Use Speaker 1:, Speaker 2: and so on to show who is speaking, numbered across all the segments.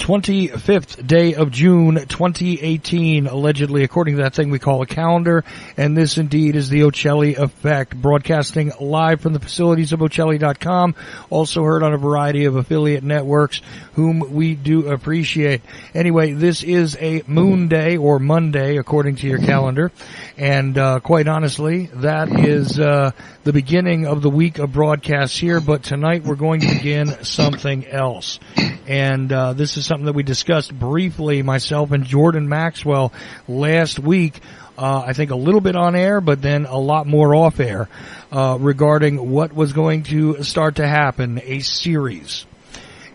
Speaker 1: 25th day of June 2018, allegedly, according to that thing we call a calendar. And this indeed is the Ocelli Effect, broadcasting live from the facilities of Ocelli.com, also heard on a variety of affiliate networks, whom we do appreciate. Anyway, this is a moon day, or Monday, according to your calendar. And quite honestly, that is the beginning of the week of broadcasts here. But tonight we're going to begin something else. And this is something that we discussed briefly, myself and Jordan Maxwell, last week. I think a little bit on air, but then a lot more off air, regarding what was going to start to happen, a series.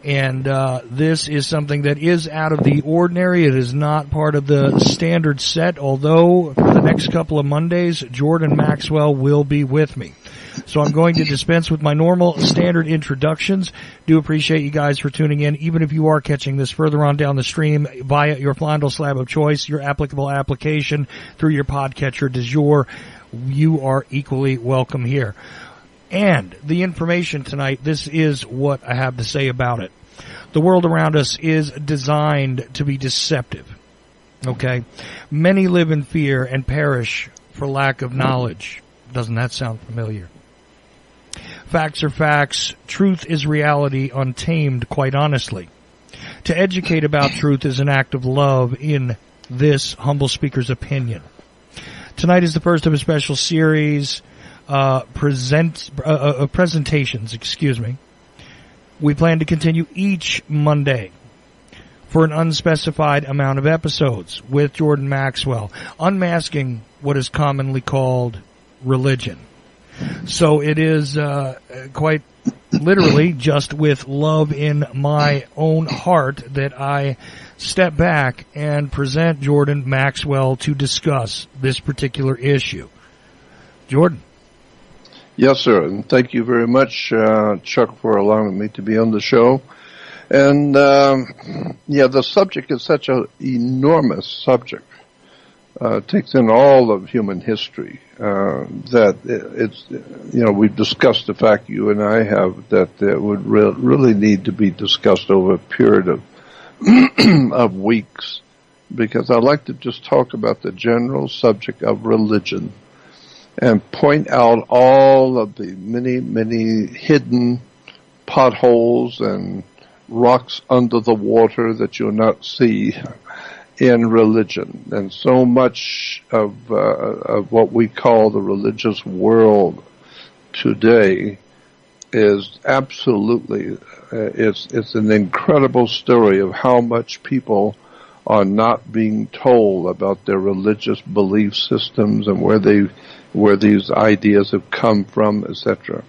Speaker 1: And this is something that is out of the ordinary. It is not part of the standard set, although for the next couple of Mondays, Jordan Maxwell will be with me. So I'm going to dispense with my normal standard introductions. Do appreciate you guys for tuning in, even if you are catching this further on down the stream via your Flondel slab of choice, your applicable application through your podcatcher du jour. You are equally welcome here. And the information tonight, this is what I have to say about it. The world around us is designed to be deceptive. Okay? Many live in fear and perish for lack of knowledge. Doesn't that sound familiar? Facts are facts. Truth is reality, untamed, quite honestly. To educate about truth is an act of love, in this humble speaker's opinion. Tonight is the first of a special series, presentations, We plan to continue each Monday for an unspecified amount of episodes with Jordan Maxwell, unmasking what is commonly called religion. So it is quite literally just with love in my own heart that I step back and present Jordan Maxwell to discuss this particular issue. Jordan.
Speaker 2: Yes, sir, and thank you very much, Chuck, for allowing me to be on the show. And, the subject is such an enormous subject. Takes in all of human history, that it's, we've discussed the fact, you and I have, that it would really need to be discussed over a period of, of weeks, because I'd like to just talk about the general subject of religion and point out all of the many, many hidden potholes and rocks under the water that you'll not see in religion. And so much of what we call the religious world today is absolutely, it's an incredible story of how much people are not being told about their religious belief systems and where these ideas have come from, etc.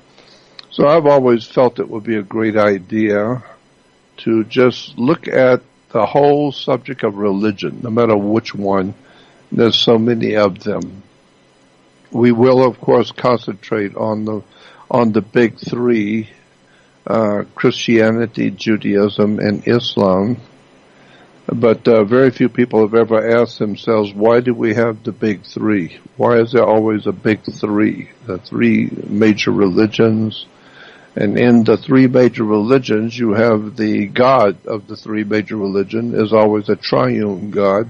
Speaker 2: So I've always felt it would be a great idea to just look at the whole subject of religion, no matter which one. There's so many of them. We will, of course, concentrate on the big three, Christianity, Judaism, and Islam. But very few people have ever asked themselves, why do we have the big three? Why is there always a big three? The three major religions. And in the three major religions, you have the God of the three major religions is always a triune God.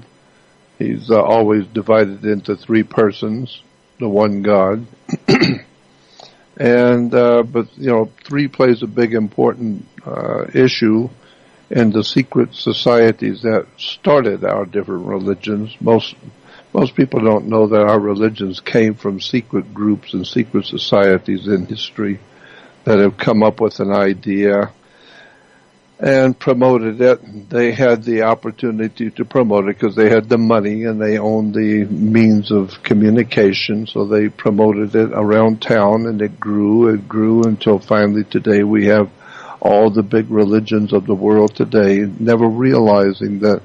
Speaker 2: He's always divided into three persons, the one God. And, but, three plays a big important issue in the secret societies that started our different religions. Most people don't know that our religions came from secret groups and secret societies in history that have come up with an idea and promoted it. They had the opportunity to promote it because they had the money and they owned the means of communication, so they promoted it around town, and it grew until finally today we have all the big religions of the world today, never realizing that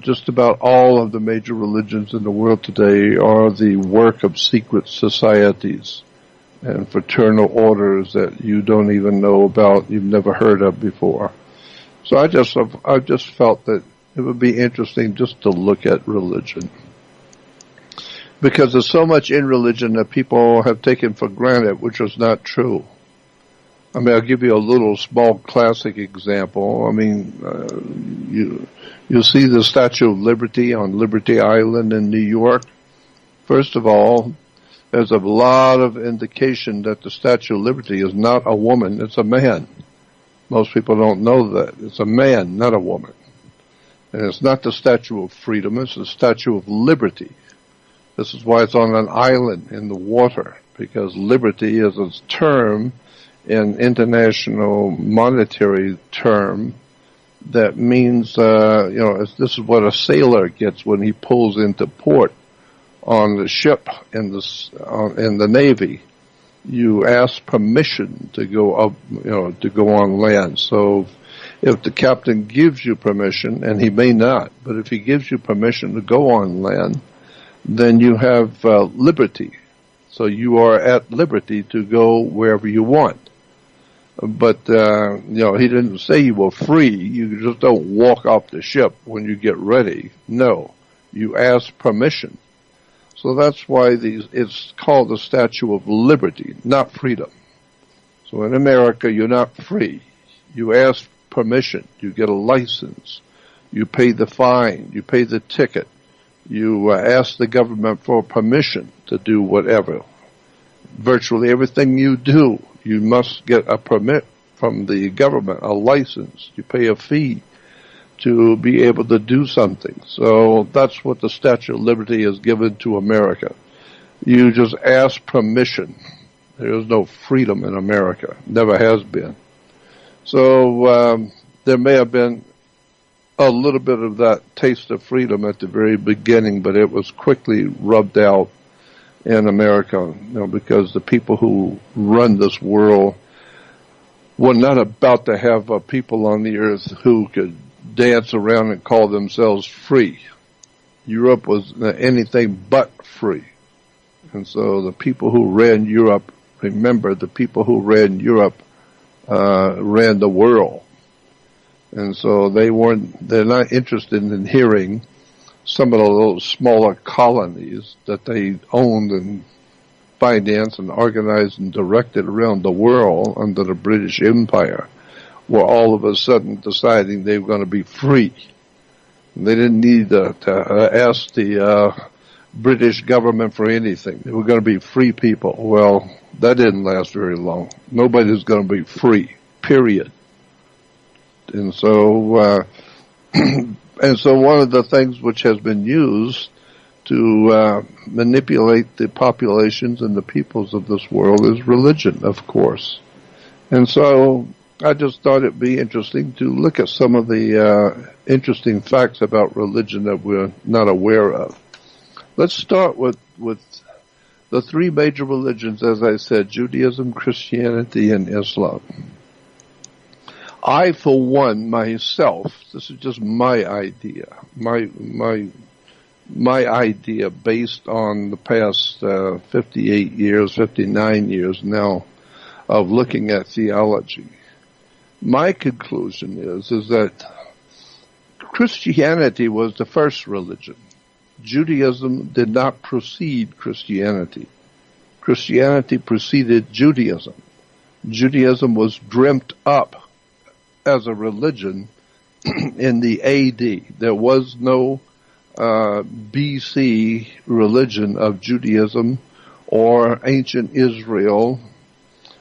Speaker 2: just about all of the major religions in the world today are the work of secret societies and fraternal orders that you don't even know about, you've never heard of before. So I just felt that it would be interesting just to look at religion, because there's so much in religion that people have taken for granted, which was not true. I mean, I'll give you a little small classic example. I mean, you see the Statue of Liberty on Liberty Island in New York. First of all, there's a lot of indication that the Statue of Liberty is not a woman, it's a man. Most people don't know that. It's a man, not a woman. And it's not the Statue of Freedom, it's the Statue of Liberty. This is why it's on an island in the water, because liberty is a term, an international monetary term, that means, this is what a sailor gets when he pulls into port on the ship in the Navy. You ask permission to go up, to go on land. So if the captain gives you permission, and he may not, but if he gives you permission to go on land, then you have liberty. So you are at liberty to go wherever you want. But, he didn't say you were free. You just don't walk off the ship when you get ready. No, you ask permission. So that's why it's called the Statue of Liberty, not freedom. So in America, you're not free. You ask permission. You get a license. You pay the fine. You pay the ticket. You ask the government for permission to do whatever. Virtually everything you do, you must get a permit from the government, a license. You pay a fee to be able to do something. So that's what the Statue of Liberty has given to America. You just ask permission. There is no freedom in America. Never has been. So there may have been a little bit of that taste of freedom at the very beginning, but it was quickly rubbed out in America, because the people who run this world were not about to have people on the earth who could dance around and call themselves free. Europe was anything but free. And so the people who ran Europe, remember, the people who ran Europe ran the world. And so they're not interested in hearing some of those smaller colonies that they owned and financed and organized and directed around the world under the British Empire, were all of a sudden deciding they were going to be free. They didn't need to ask the British government for anything. They were going to be free people. Well, that didn't last very long. Nobody's going to be free, period. And so, one of the things which has been used to manipulate the populations and the peoples of this world is religion, of course. And so I just thought it'd be interesting to look at some of the interesting facts about religion that we're not aware of. Let's start with the three major religions, as I said: Judaism, Christianity, and Islam. I, for one, myself, this is just my idea, my idea based on the past 58 years, 59 years now of looking at theology. My conclusion is that Christianity was the first religion. Judaism did not precede Christianity. Christianity preceded Judaism. Judaism was dreamt up as a religion in the AD. There was no BC religion of Judaism or ancient Israel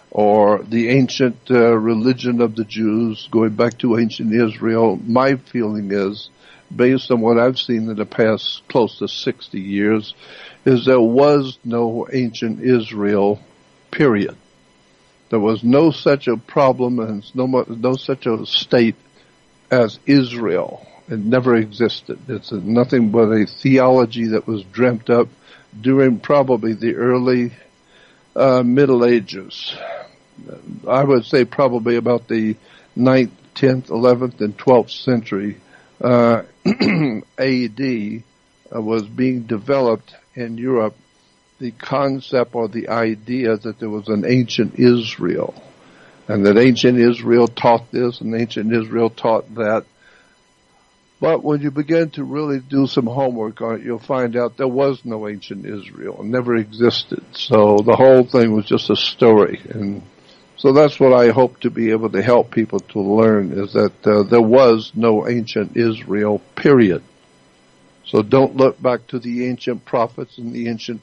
Speaker 2: or the ancient religion of the Jews going back to ancient Israel. My feeling is, based on what I've seen in the past close to 60 years, is there was no ancient Israel, period. There was no such a problem and no such a state as Israel. It never existed. It's nothing but a theology that was dreamt up during probably the early Middle Ages. I would say probably about the 9th, 10th, 11th, and 12th century AD was being developed in Europe, the concept or the idea that there was an ancient Israel, and that ancient Israel taught this and ancient Israel taught that. But when you begin to really do some homework on it, you'll find out there was no ancient Israel. It never existed. So the whole thing was just a story. And So that's what I hope to be able to help people to learn, is that there was no ancient Israel, period. So don't look back to the ancient prophets and the ancient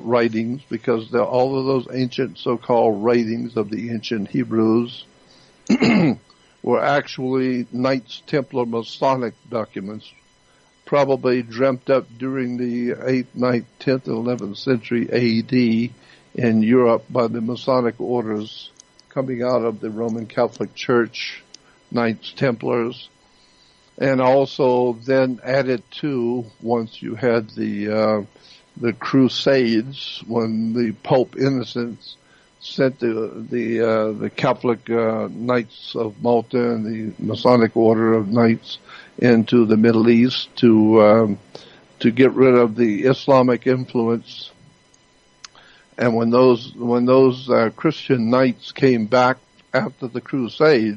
Speaker 2: writings, because all of those ancient so-called writings of the ancient Hebrews were actually Knights Templar Masonic documents, probably dreamt up during the 8th, 9th, 10th, and 11th century A.D. in Europe by the Masonic orders coming out of the Roman Catholic Church, Knights Templars, and also then added to, once you had the Crusades, when the Pope Innocent sent the Catholic Knights of Malta and the Masonic Order of Knights into the Middle East to get rid of the Islamic influence. And when those Christian knights came back after the Crusade,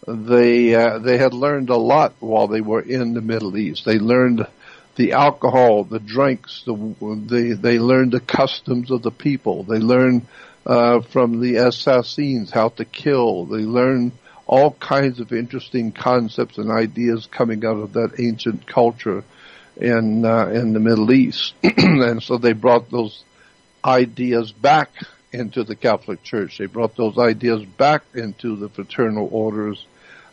Speaker 2: they had learned a lot while they were in the Middle East. They learned the alcohol, the drinks, they learned the customs of the people. They learned from the assassins how to kill. They learned all kinds of interesting concepts and ideas coming out of that ancient culture in the Middle East. And so they brought those ideas back into the Catholic Church. They brought those ideas back into the fraternal orders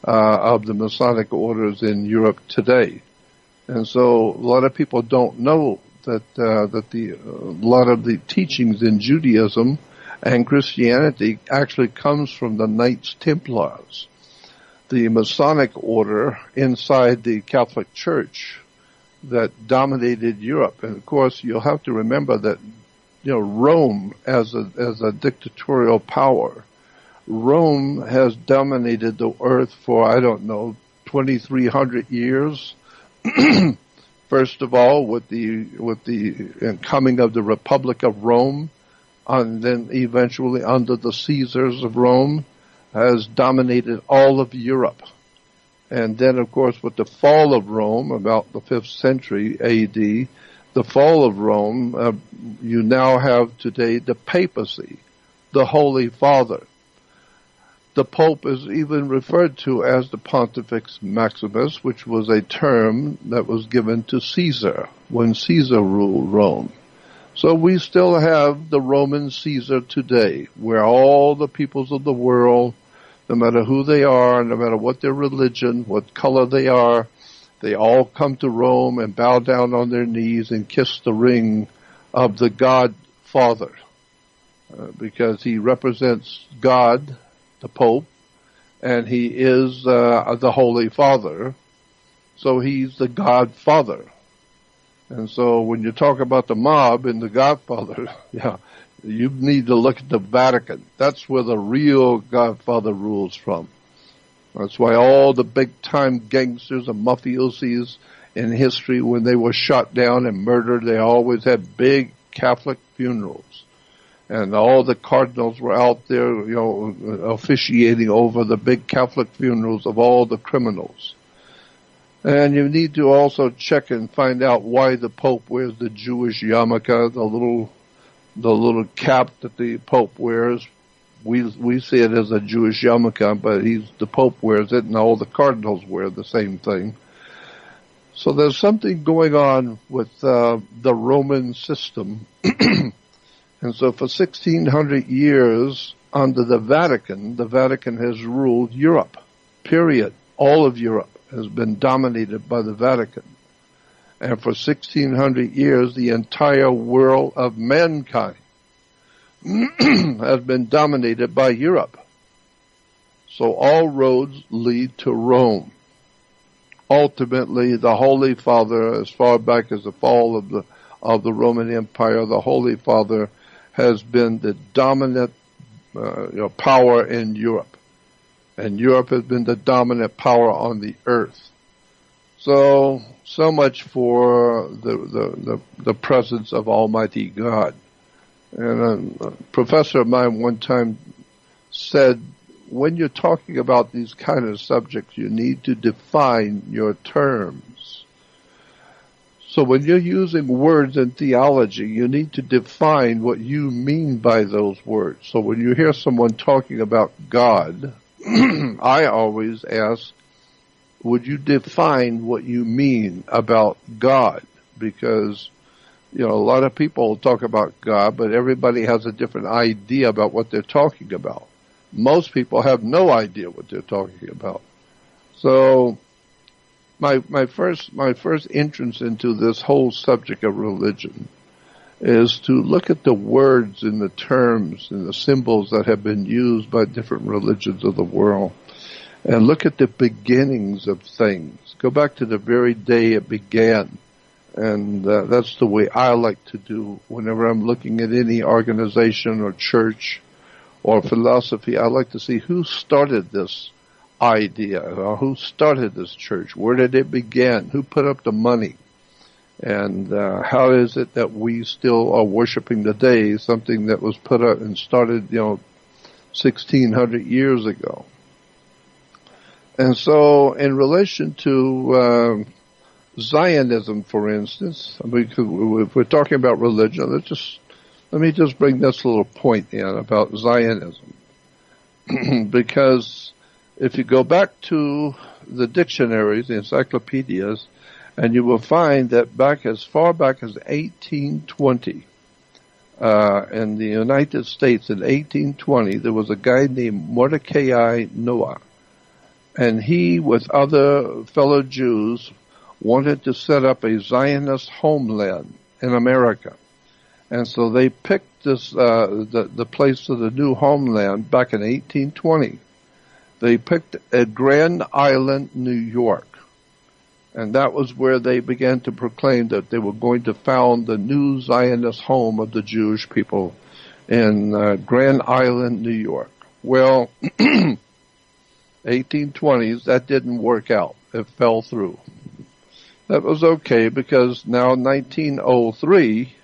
Speaker 2: of the Masonic orders in Europe today. And so a lot of people don't know that a lot of the teachings in Judaism and Christianity actually comes from the Knights Templars, the Masonic order inside the Catholic Church that dominated Europe. And of course, you'll have to remember that, Rome as a dictatorial power, Rome has dominated the earth for, 2,300 years. First of all, with the coming of the Republic of Rome, and then eventually under the Caesars of Rome, has dominated all of Europe. And then, of course, with the fall of Rome, about the 5th century A.D., the fall of Rome, you now have today the papacy, the Holy Father. The Pope is even referred to as the Pontifex Maximus, which was a term that was given to Caesar when Caesar ruled Rome. So we still have the Roman Caesar today, where all the peoples of the world, no matter who they are, no matter what their religion, what color they are, they all come to Rome and bow down on their knees and kiss the ring of the God Father, because he represents God, the Pope, and he is the Holy Father, so he's the Godfather. And so when you talk about the mob and the Godfather, you need to look at the Vatican. That's where the real Godfather rules from. That's why all the big-time gangsters and mafiosis in history, when they were shot down and murdered, they always had big Catholic funerals. And all the cardinals were out there, officiating over the big Catholic funerals of all the criminals. And you need to also check and find out why the Pope wears the Jewish yarmulke, the little cap that the Pope wears. We see it as a Jewish yarmulke, but the Pope wears it, and all the cardinals wear the same thing. So there's something going on with the Roman system. And so for 1,600 years under the Vatican has ruled Europe, period. All of Europe has been dominated by the Vatican. And for 1,600 years, the entire world of mankind has been dominated by Europe. So all roads lead to Rome. Ultimately, the Holy Father, as far back as the fall of the Roman Empire, the Holy Father has been the dominant power in Europe. And Europe has been the dominant power on the earth. So much for the presence of Almighty God. And a professor of mine one time said, when you're talking about these kind of subjects, you need to define your terms. So when you're using words in theology, you need to define what you mean by those words. So when you hear someone talking about God, I always ask, would you define what you mean about God? Because, you know, a lot of people talk about God, but everybody has a different idea about what they're talking about. Most people have no idea what they're talking about. So my first entrance into this whole subject of religion is to look at the words and the terms and the symbols that have been used by different religions of the world, and look at the beginnings of things. Go back to the very day it began. And that's the way I like to do whenever I'm looking at any organization or church or philosophy. I like to see who started this idea, or who started this church, where did it begin, who put up the money, and how is it that we still are worshiping today something that was put up and started, 1,600 years ago. And so in relation to Zionism, for instance, if we're talking about religion, let me just bring this little point in about Zionism. Because if you go back to the dictionaries, the encyclopedias, and you will find that as far back as 1820, in the United States in 1820, there was a guy named Mordecai Noah. And he, with other fellow Jews, wanted to set up a Zionist homeland in America. And so they picked this, the place of the new homeland back in 1820. They picked at Grand Island, New York. And that was where they began to proclaim that they were going to found the new Zionist home of the Jewish people in Grand Island, New York. Well, 1820s, that didn't work out. It fell through. That was okay, because now in 1903,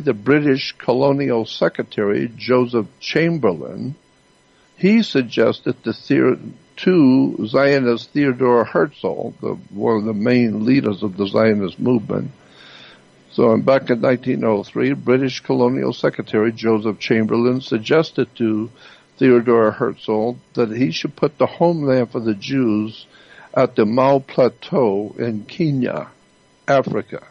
Speaker 2: the British colonial secretary, Joseph Chamberlain, he suggested to Zionist Theodore Herzl, one of the main leaders of the Zionist movement. So back in 1903, British colonial secretary Joseph Chamberlain suggested to Theodore Herzl that he should put the homeland for the Jews at the Mau Plateau in Kenya, Africa.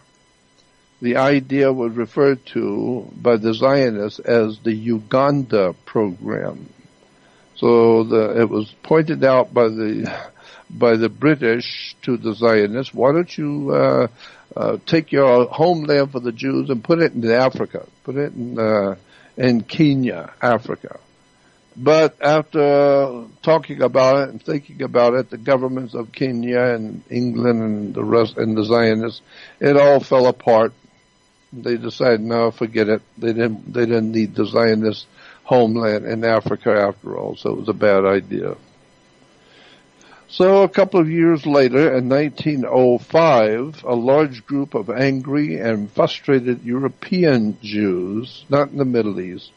Speaker 2: The idea was referred to by the Zionists as the Uganda program. So it was pointed out by the British to the Zionists, why don't you take your homeland for the Jews and put it in Africa, put it in Kenya, Africa. But after talking about it and thinking about it, the governments of Kenya and England and the rest and the Zionists, it all fell apart. They decided, no, forget it. They didn't need the Zionist homeland in Africa after all, so it was a bad idea. So a couple of years later, in 1905, a large group of angry and frustrated European Jews, not in the Middle East,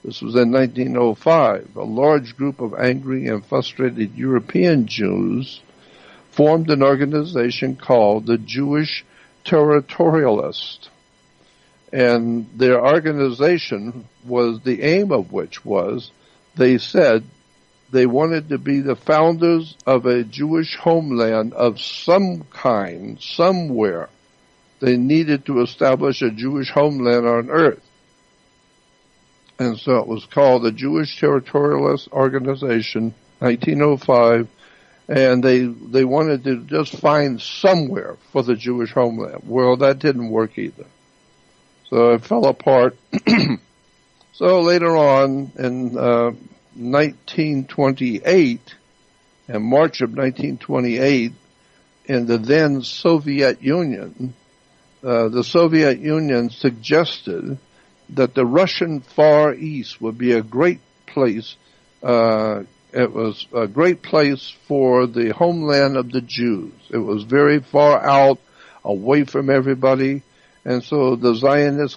Speaker 2: this was in 1905, a large group of angry and frustrated European Jews formed an organization called the Jewish Territorialists. And their organization was, the aim of which was, they said they wanted to be the founders of a Jewish homeland of some kind, somewhere. They needed to establish a Jewish homeland on earth. And so it was called the Jewish Territorialist Organization, 1905, and they wanted to just find somewhere for the Jewish homeland. Well, that didn't work either. So it fell apart. So later on, in 1928, in March of 1928, in the then Soviet Union, the Soviet Union suggested that the Russian Far East would be a great place. It was a great place for the homeland of the Jews. It was very far out, away from everybody. And so the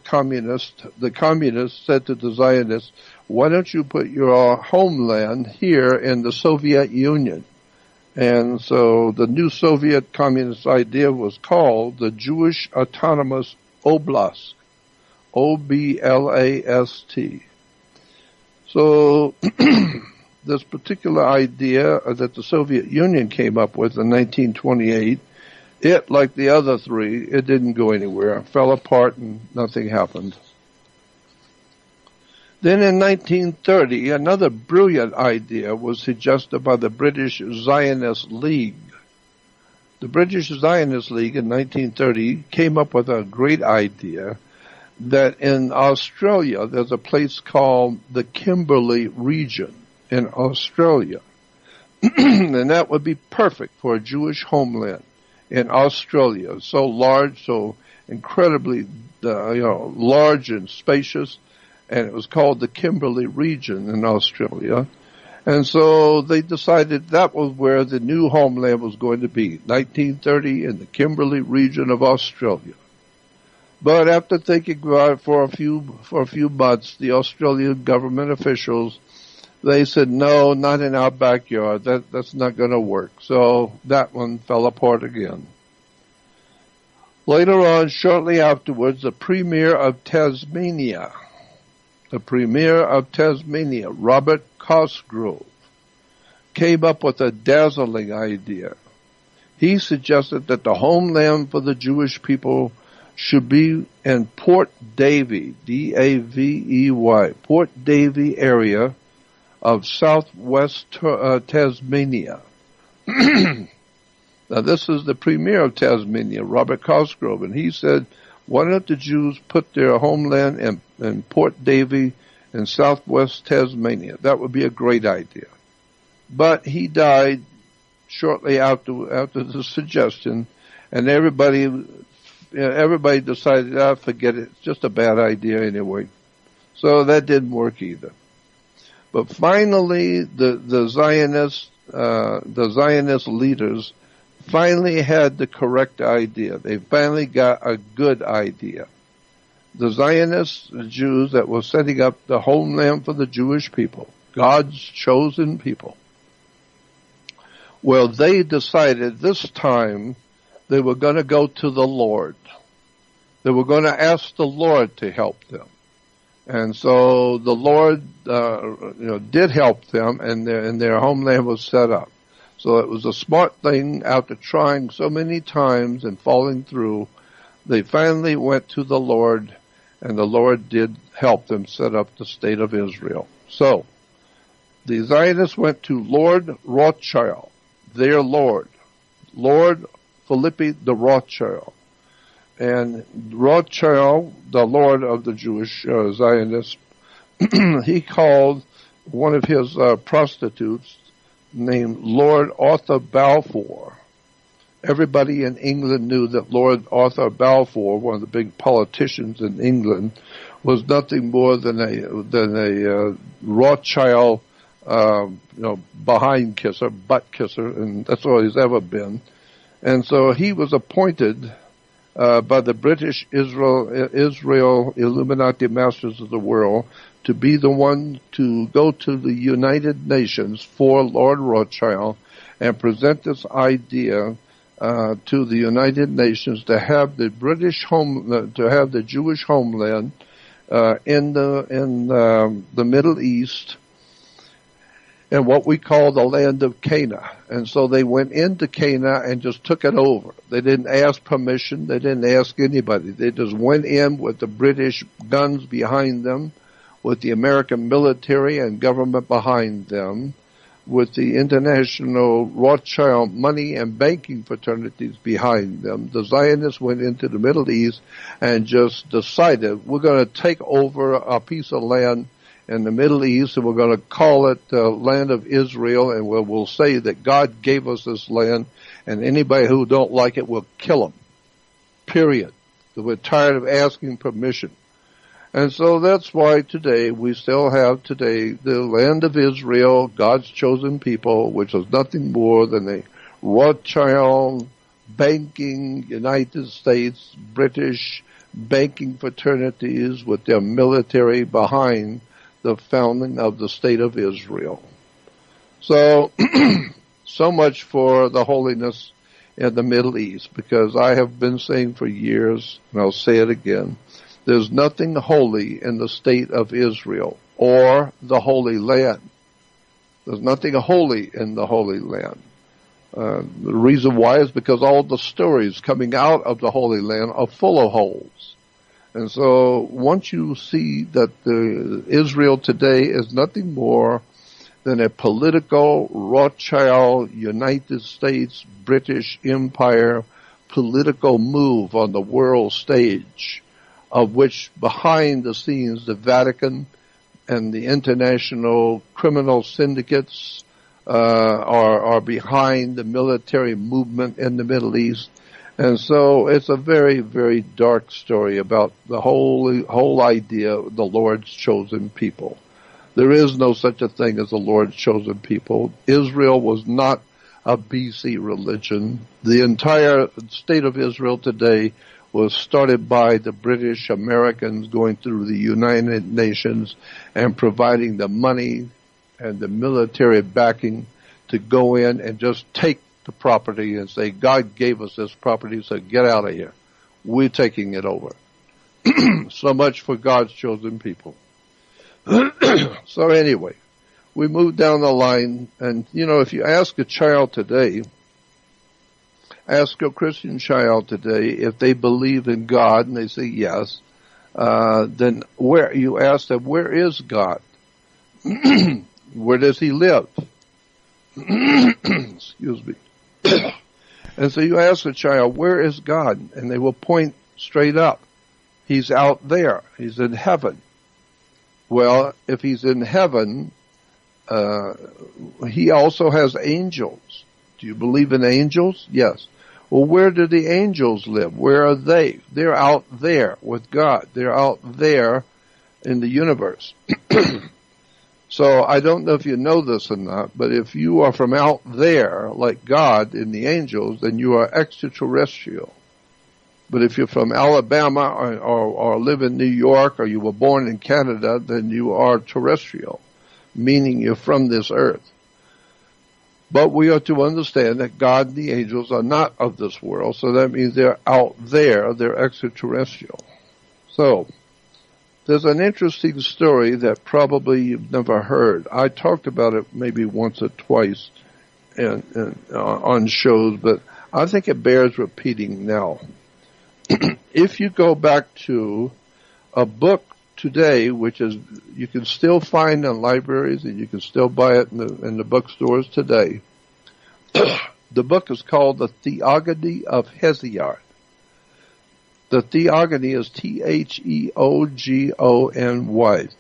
Speaker 2: communists said to the Zionists, why don't you put your homeland here in the Soviet Union? And so the new Soviet communist idea was called the Jewish Autonomous Oblast, O-B-L-A-S-T. So this particular idea that the Soviet Union came up with in 1928, it, like the other three, it didn't go anywhere. It fell apart and nothing happened. Then in 1930, another brilliant idea was suggested by the British Zionist League. The British Zionist League in 1930 came up with a great idea that in Australia there's a place called the Kimberley region in Australia. And that would be perfect for a Jewish homeland in Australia. So large, so incredibly large and spacious. And it was called the Kimberley region in Australia. And so they decided that was where the new homeland was going to be, 1930 in the Kimberley region of Australia. But after thinking about it for a few months, the Australian government officials, they said, no, not in our backyard. That's not going to work. So that one fell apart again. Later on, shortly afterwards, the Premier of Tasmania, Robert Cosgrove, came up with a dazzling idea. He suggested that the homeland for the Jewish people should be in Port Davey, D-A-V-E-Y, Port Davey area of southwest Tasmania. Now, this is the Premier of Tasmania, Robert Cosgrove, and he said, why don't the Jews put their homeland in Port Davey in southwest Tasmania? That would be a great idea. But he died shortly after the suggestion, and everybody decided, forget it, it's just a bad idea anyway. So that didn't work either. But finally, the Zionist leaders finally had the correct idea. They finally got a good idea. The Zionist Jews that were setting up the homeland for the Jewish people, God's chosen people, well, they decided this time they were going to go to the Lord. They were going to ask the Lord to help them. And so the Lord did help them, and their homeland was set up. So it was a smart thing. After trying so many times and falling through, they finally went to the Lord, and the Lord did help them set up the state of Israel. So the Zionists went to Lord Rothschild, their Lord Philippi the Rothschild. And Rothschild, the Lord of the Jewish Zionists, he called one of his prostitutes named Lord Arthur Balfour. Everybody in England knew that Lord Arthur Balfour, one of the big politicians in England, was nothing more than a Rothschild, behind kisser, butt kisser, and that's all he's ever been. And so he was appointed by the British Israel Illuminati Masters of the World to be the one to go to the United Nations for Lord Rothschild and present this idea to the United Nations to have the the Jewish homeland in the Middle East, and what we call the land of Canaan. And so they went into Canaan and just took it over. They didn't ask permission. They didn't ask anybody. They just went in with the British guns behind them, with the American military and government behind them, with the international Rothschild money and banking fraternities behind them. The Zionists went into the Middle East and just decided, we're going to take over a piece of land in the Middle East, and we're going to call it the land of Israel, and we'll say that God gave us this land, and anybody who don't like it, we'll kill them. Period. So we're tired of asking permission. And so that's why today we still have the land of Israel, God's chosen people, which is nothing more than a Rothschild banking United States, British banking fraternities with their military behind the founding of the state of Israel. So So much for the holiness in the Middle East, because I have been saying for years, and I'll say it again, there's nothing holy in the state of Israel or the Holy Land. There's nothing holy in the Holy Land. The reason why is because all the stories coming out of the Holy Land are full of holes. And so once you see that Israel today is nothing more than a political Rothschild, United States, British Empire political move on the world stage, of which behind the scenes the Vatican and the international criminal syndicates are behind the military movement in the Middle East. And so it's a very, very dark story about the whole idea of the Lord's chosen people. There is no such a thing as the Lord's chosen people. Israel was not a BC religion. The entire state of Israel today was started by the British Americans going through the United Nations and providing the money and the military backing to go in and just take the property and say, God gave us this property, so get out of here. We're taking it over. So much for God's chosen people. So anyway, we move down the line, and if you ask a child today, ask a Christian child today if they believe in God, and they say yes, then you ask them, where is God? Where does he live? Excuse me. And so you ask a child, where is God? And they will point straight up. He's out there. He's in heaven. Well, if he's in heaven, he also has angels. Do you believe in angels? Yes. Well, where do the angels live? Where are they? They're out there with God. They're out there in the universe. So I don't know if you know this or not, but if you are from out there, like God in the angels, then you are extraterrestrial. But if you're from Alabama or live in New York, or you were born in Canada, then you are terrestrial, meaning you're from this earth. But we are to understand that God and the angels are not of this world, so that means they're out there, they're extraterrestrial. So, there's an interesting story that probably you've never heard. I talked about it maybe once or twice on shows, but I think it bears repeating now. If you go back to a book today, which is you can still find in libraries and you can still buy it in the bookstores today, the book is called The Theology of Hesiod. The Theogony is Theogony,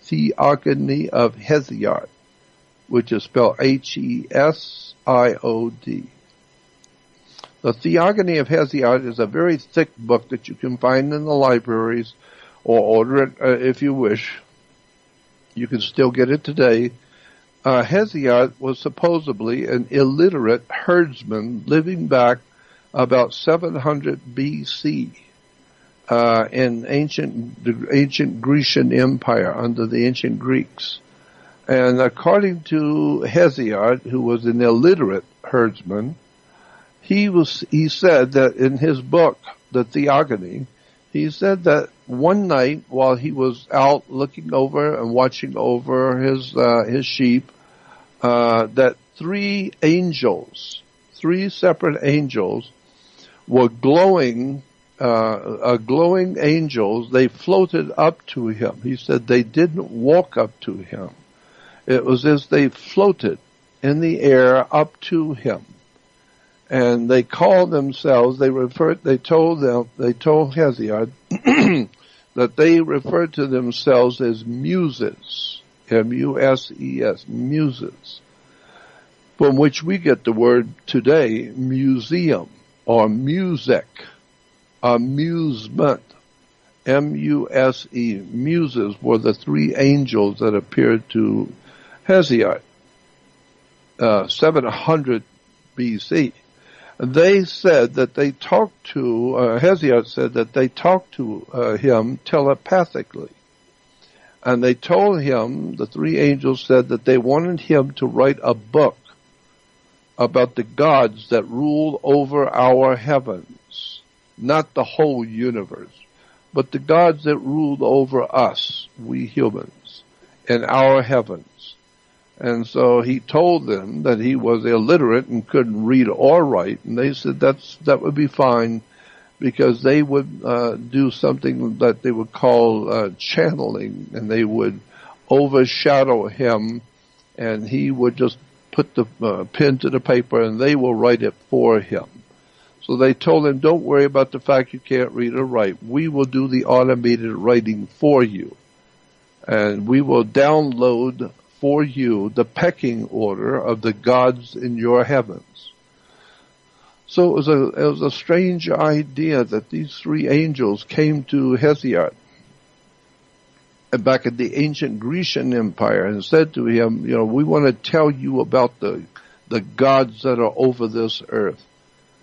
Speaker 2: Theogony of Hesiod, which is spelled Hesiod. The Theogony of Hesiod is a very thick book that you can find in the libraries, or order it if you wish. You can still get it today. Hesiod was supposedly an illiterate herdsman living back about 700 BC. In the ancient Grecian Empire under the ancient Greeks. And according to Hesiod, who was an illiterate herdsman, he said that in his book, The Theogony, he said that one night while he was out looking over and watching over his sheep, that three separate angels were glowing angels. They floated up to him. He said they didn't walk up to him. It was as they floated in the air up to him. And they called themselves, they told Hesiod that they referred to themselves as muses. M-U-S-E-S, muses. From which we get the word today, museum, or music. Amusement. M-U-S-E. Muses were the three angels that appeared to Hesiod, 700 BC. They said that they talked to, Hesiod said that they talked to him telepathically. And they told him, the three angels said that they wanted him to write a book about the gods that rule over our heavens, not the whole universe, but the gods that ruled over us, we humans, in our heavens. And so he told them that he was illiterate and couldn't read or write, and they said that would be fine, because they would do something that they would call channeling, and they would overshadow him, and he would just put the pen to the paper, and they will write it for him. So they told him, don't worry about the fact you can't read or write. We will do the automated writing for you, and we will download for you the pecking order of the gods in your heavens. So it was a strange idea that these three angels came to Hesiod back in the ancient Grecian Empire and said to him, we want to tell you about the gods that are over this earth,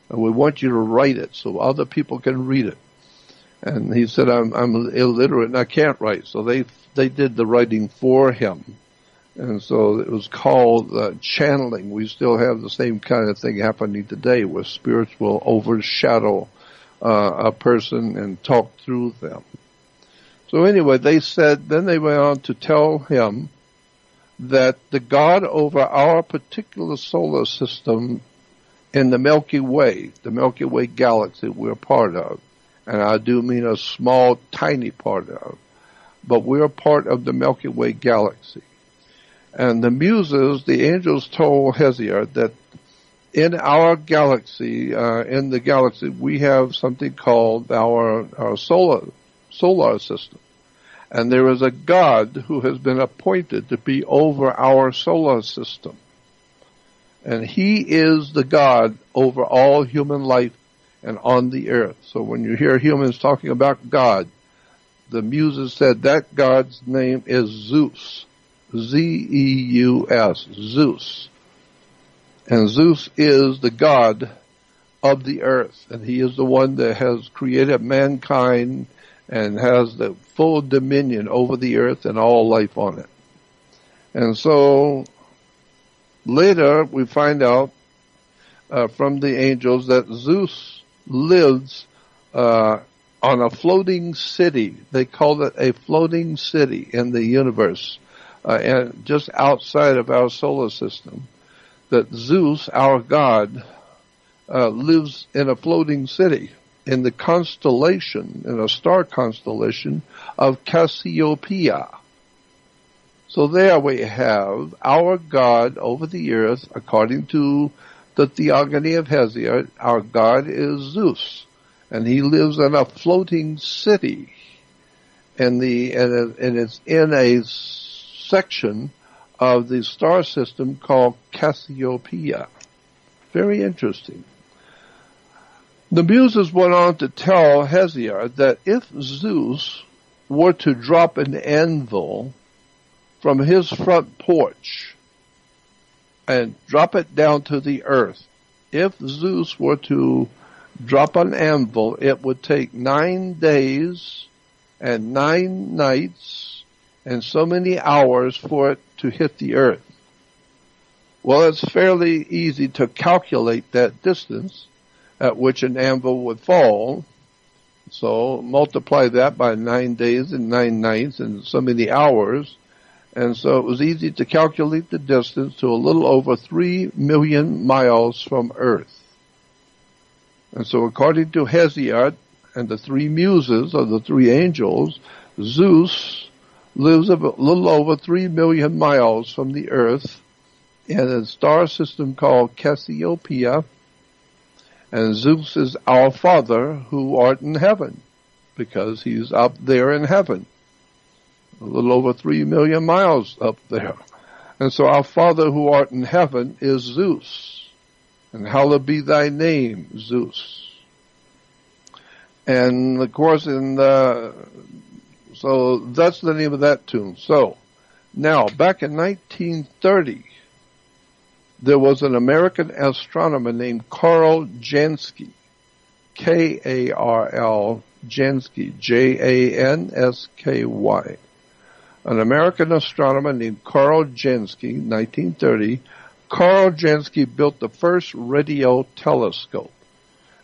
Speaker 2: and we want you to write it so other people can read it. And he said, I'm illiterate and I can't write. So they did the writing for him. And so it was called channeling. We still have the same kind of thing happening today, where spirits will overshadow a person and talk through them. So anyway, then they went on to tell him that the God over our particular solar system in the Milky Way galaxy we're part of, and I do mean a small, tiny part of, but we're part of the Milky Way galaxy. And the muses, the angels, told Hesiod that in our galaxy, we have something called our solar system. And there is a God who has been appointed to be over our solar system. And he is the God over all human life and on the earth. So when you hear humans talking about God, the muses said that God's name is Zeus. Zeus, Zeus. And Zeus is the God of the earth, and he is the one that has created mankind and has the full dominion over the earth and all life on it. And so later we find out from the angels that Zeus lives on a floating city. They call it a floating city in the universe. And just outside of our solar system, that Zeus, our God, lives in a floating city in the constellation, in a star constellation of Cassiopeia. So there we have our God over the earth, according to the Theology of Hesiod. Our God is Zeus, and he lives in a floating city, and it's in a section of the star system called Cassiopeia. Very interesting. The muses went on to tell Hesiod that if Zeus were to drop an anvil from his front porch and drop it down to the earth, if Zeus were to drop an anvil, it would take 9 days and 9 nights and so many hours for it to hit the earth. Well, it's fairly easy to calculate that distance at which an anvil would fall. So multiply that by 9 days and 9 nights and so many hours. And so it was easy to calculate the distance to a little over 3 million miles from Earth. And so according to Hesiod and the three muses, or the three angels, Zeus lives a little over 3 million miles from the Earth in a star system called Cassiopeia. And Zeus is our Father who art in heaven, because he's up there in heaven, a little over 3 million miles up there. And so our Father who art in heaven is Zeus. And hallowed be thy name, Zeus. And of course, so that's the name of that tune. So now, back in 1930, there was an American astronomer named Karl Jansky, K-A-R-L, Jansky, J-A-N-S-K-Y. An American astronomer named Karl Jansky, 1930, Carl Jansky built the first radio telescope,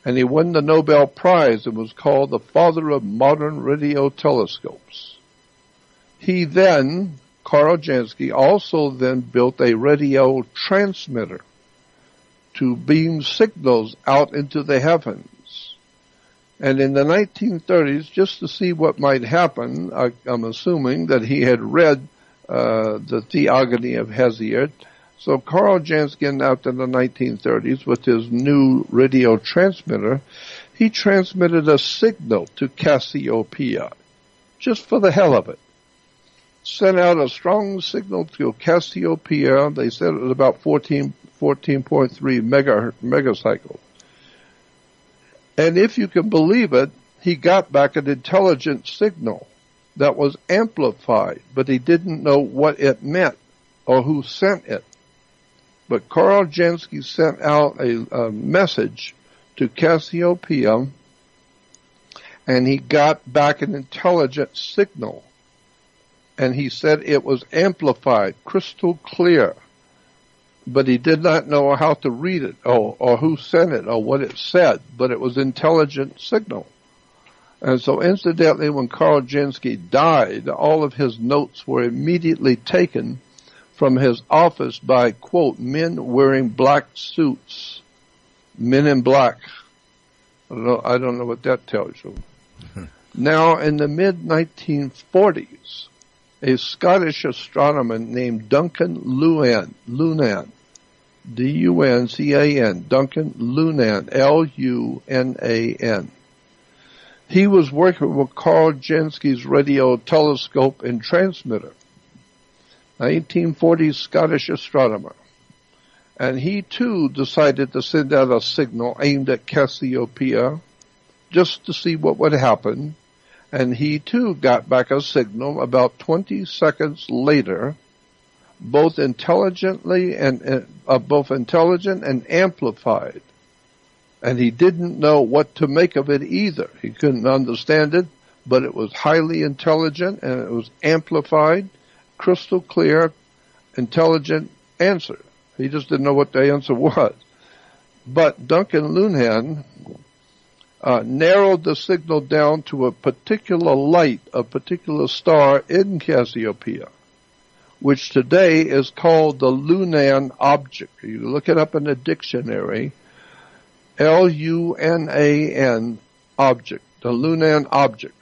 Speaker 2: and he won the Nobel Prize and was called the father of modern radio telescopes. He then, Carl Jansky, also then built a radio transmitter to beam signals out into the heavens. And in the 1930s, just to see what might happen, I'm assuming that he had read the Theology of Hesiod. So Carl Jansky, after the 1930s, with his new radio transmitter, he transmitted a signal to Cassiopeia, just for the hell of it. Sent out a strong signal to Cassiopeia. They said it was about 14.3 megacycles. And if you can believe it, he got back an intelligent signal that was amplified, but he didn't know what it meant or who sent it. But Carl Jansky sent out a message to Cassiopeia, and he got back an intelligent signal. And he said it was amplified, crystal clear. But he did not know how to read it or who sent it or what it said, but it was intelligent signal. And so incidentally, when Carl Jansky died, all of his notes were immediately taken from his office by, quote, men wearing black suits, men in black. I don't know what that tells you. Now, in the mid-1940s, a Scottish astronomer named Duncan Lunan, D-U-N-C-A-N, Duncan Lunan, L-U-N-A-N. He was working with Carl Jansky's radio telescope and transmitter, 1940s Scottish astronomer. And he too decided to send out a signal aimed at Cassiopeia just to see what would happen. And he too got back a signal about 20 seconds later, both intelligent and amplified. And he didn't know what to make of it either. He couldn't understand it, but it was highly intelligent and it was amplified, crystal clear, intelligent answer. He just didn't know what the answer was. But Duncan Lunan narrowed the signal down to a particular light, a particular star in Cassiopeia, which today is called the Lunan object. You look it up in the dictionary, L-U-N-A-N object, the Lunan object.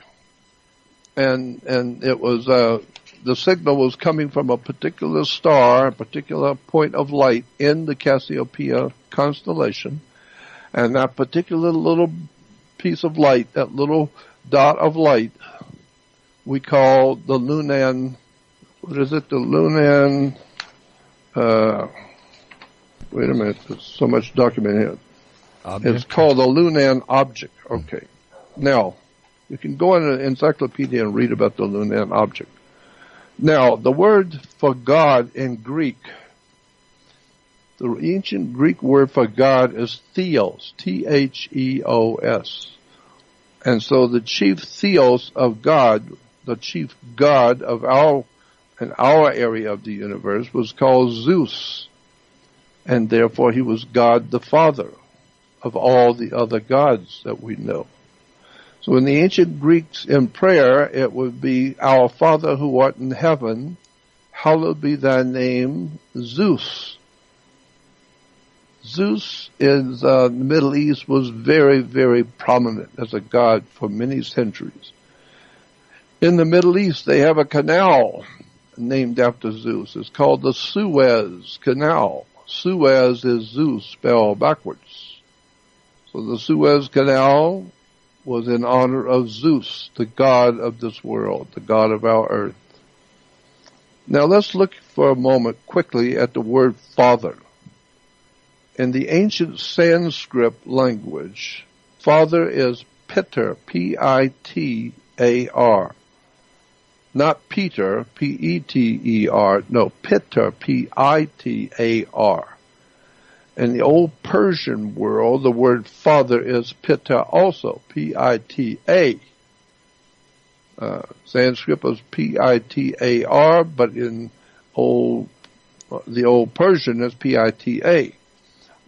Speaker 2: And it was, the signal was coming from a particular star, a particular point of light in the Cassiopeia constellation. And that particular little piece of light, that little dot of light, we call the Lunan, what is it, the Lunan, wait a minute, there's so much document here. Object. It's called the Lunan object. Okay. Now, you can go in an encyclopedia and read about the Lunan object. Now, the word for God in Greek, the ancient Greek word for God is theos, T-H-E-O-S. And so the chief theos of God, the chief God of our area of the universe, was called Zeus. And therefore he was God the Father of all the other gods that we know. So in the ancient Greeks in prayer, it would be, Our Father who art in heaven, hallowed be thy name, Zeus. Zeus in the Middle East was very, very prominent as a god for many centuries. In the Middle East, they have a canal named after Zeus. It's called the Suez Canal. Suez is Zeus spelled backwards. So the Suez Canal was in honor of Zeus, the god of this world, the god of our earth. Now let's look for a moment quickly at the word Father. In the ancient Sanskrit language, Father is Pitar, P-I-T-A-R. Not Peter, P-E-T-E-R. No, Pitar, P-I-T-A-R. In the old Persian world, the word father is Pitta also, P-I-T-A. Sanskrit was P-I-T-A-R, but in old the Old Persian is Pita,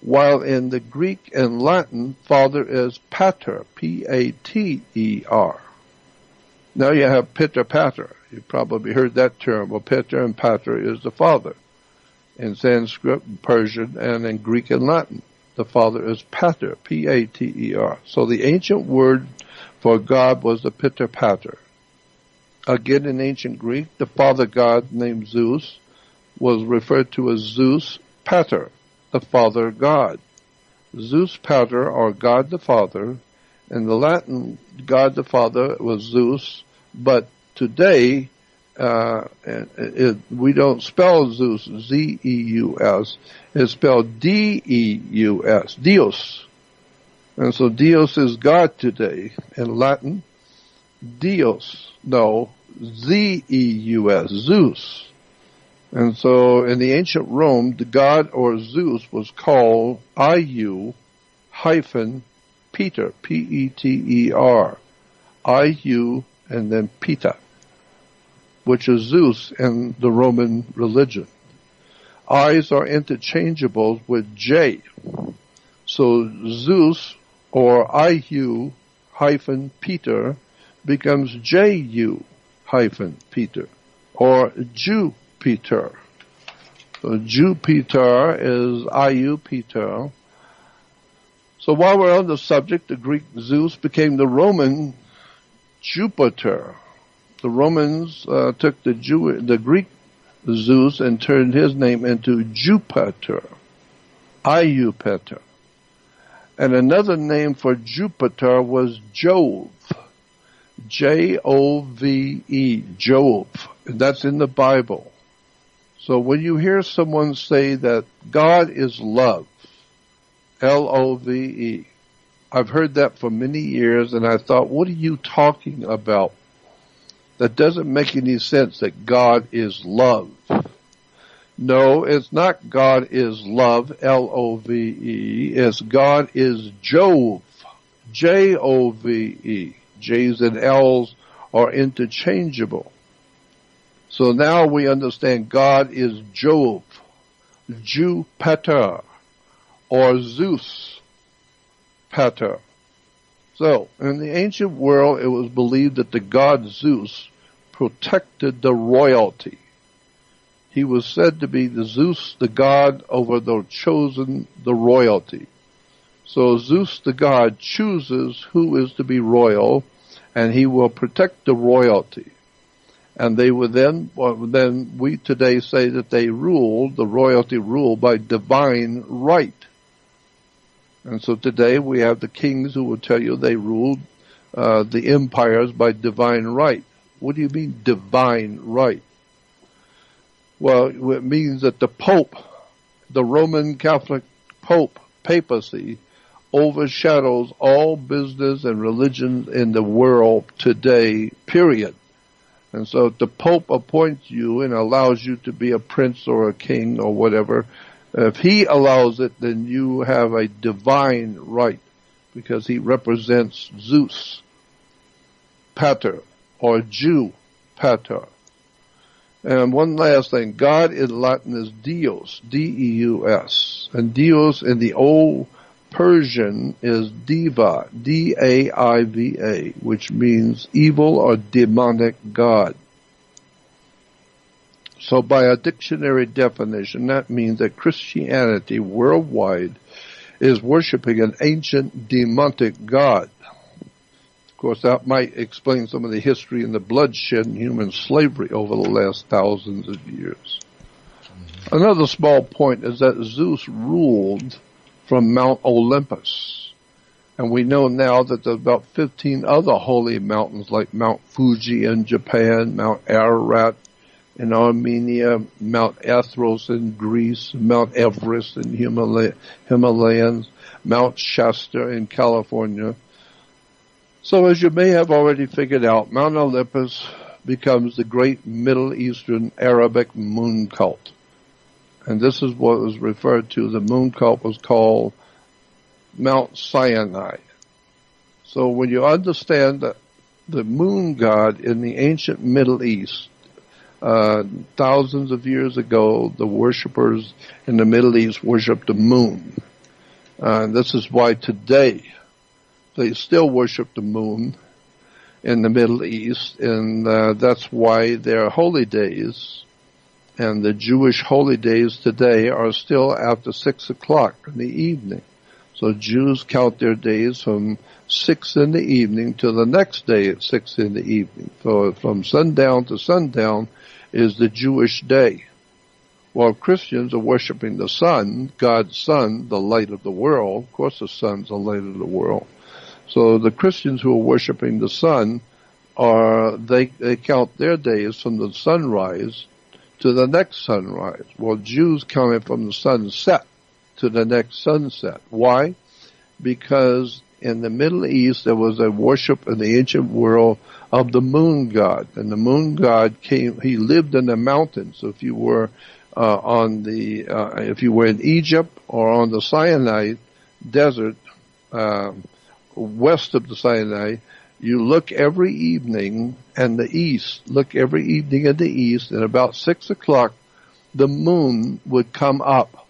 Speaker 2: while in the Greek and Latin, Father is Pater, Pater. Now you have Pitter Pater. You've probably heard that term. Well, Pitter and Pater is the Father. In Sanskrit, Persian, and in Greek and Latin, the Father is Pater, Pater. So the ancient word for God was the Pitter Pater. Again, in ancient Greek, the father god named Zeus was referred to as Zeus Pater, the father god. Zeus Pater, or God the Father. In the Latin, God the Father was Zeus, but today we don't spell Zeus, Z-E-U-S. It's spelled D-E-U-S, Deus. And so Deus is God today. In Latin, Deus. No, Z-E-U-S, Zeus. And so in the ancient Rome, the god or Zeus was called I-U hyphen Peter, P-E-T-E-R. I-U and then Pita, which is Zeus in the Roman religion. I's are interchangeable with J. So Zeus or I-U hyphen Peter becomes J-U hyphen Peter, or Jupiter. So Jupiter is I-U Peter. So while we're on the subject, the Greek Zeus became the Roman Jupiter. The Romans took the Greek Zeus and turned his name into Jupiter, I-U-Peter. And another name for Jupiter was Jove. J-O-V-E, Jove. And that's in the Bible. So when you hear someone say that God is love, L-O-V-E, I've heard that for many years, and I thought, what are you talking about? That doesn't make any sense, that God is love. No, it's not God is love, L-O-V-E. It's God is Jove, J-O-V-E. J's and L's are interchangeable. So now we understand God is Jove, Jupiter, or Zeus, Pater. So, in the ancient world, it was believed that the god Zeus protected the royalty. He was said to be the Zeus, the god over the chosen, the royalty. So Zeus, the god, chooses who is to be royal, and he will protect the royalty. And they would then we today say that they ruled, the royalty ruled by divine right. And so today we have the kings who will tell you they ruled the empires by divine right. What do you mean divine right? Well, it means that the Pope, the Roman Catholic Pope, papacy, overshadows all business and religion in the world today, period. And so if the Pope appoints you and allows you to be a prince or a king or whatever, if he allows it, then you have a divine right, because he represents Zeus, Pater, or Jew, Pater. And one last thing, God in Latin is Deus, D-E-U-S. And Deus in the Old Persian is Diva, D-A-I-V-A, which means evil or demonic god. So by a dictionary definition, that means that Christianity worldwide is worshiping an ancient demonic god. Of course, that might explain some of the history and the bloodshed and human slavery over the last thousands of years. Another small point is that Zeus ruled from Mount Olympus. And we know now that there's about 15 other holy mountains like Mount Fuji in Japan, Mount Ararat in Armenia, Mount Athos in Greece, Mount Everest in Himalayas, Mount Shasta in California. So as you may have already figured out, Mount Olympus becomes the great Middle Eastern Arabic moon cult. And this is what was referred to, the moon cult was called Mount Sinai. So when you understand that the moon god in the ancient Middle East Thousands of years ago, the worshippers in the Middle East worshiped the moon. This is why today they still worship the moon in the Middle East, and that's why their holy days and the Jewish holy days today are still after 6 o'clock in the evening. So Jews count their days from 6 in the evening to the next day at 6 in the evening. So from sundown to sundown is the Jewish day. While Christians are worshiping the sun, God's sun, the light of the world. Of course the sun's the light of the world. So the Christians who are worshiping the sun they count their days from the sunrise to the next sunrise. While Jews count it from the sunset to the next sunset. Why? Because in the Middle East there was a worship in the ancient world of the moon god. And the moon god he lived in the mountains. So if you were if you were in Egypt or on the Sinai desert, west of the Sinai, you look every evening in the east, and about 6 o'clock, the moon would come up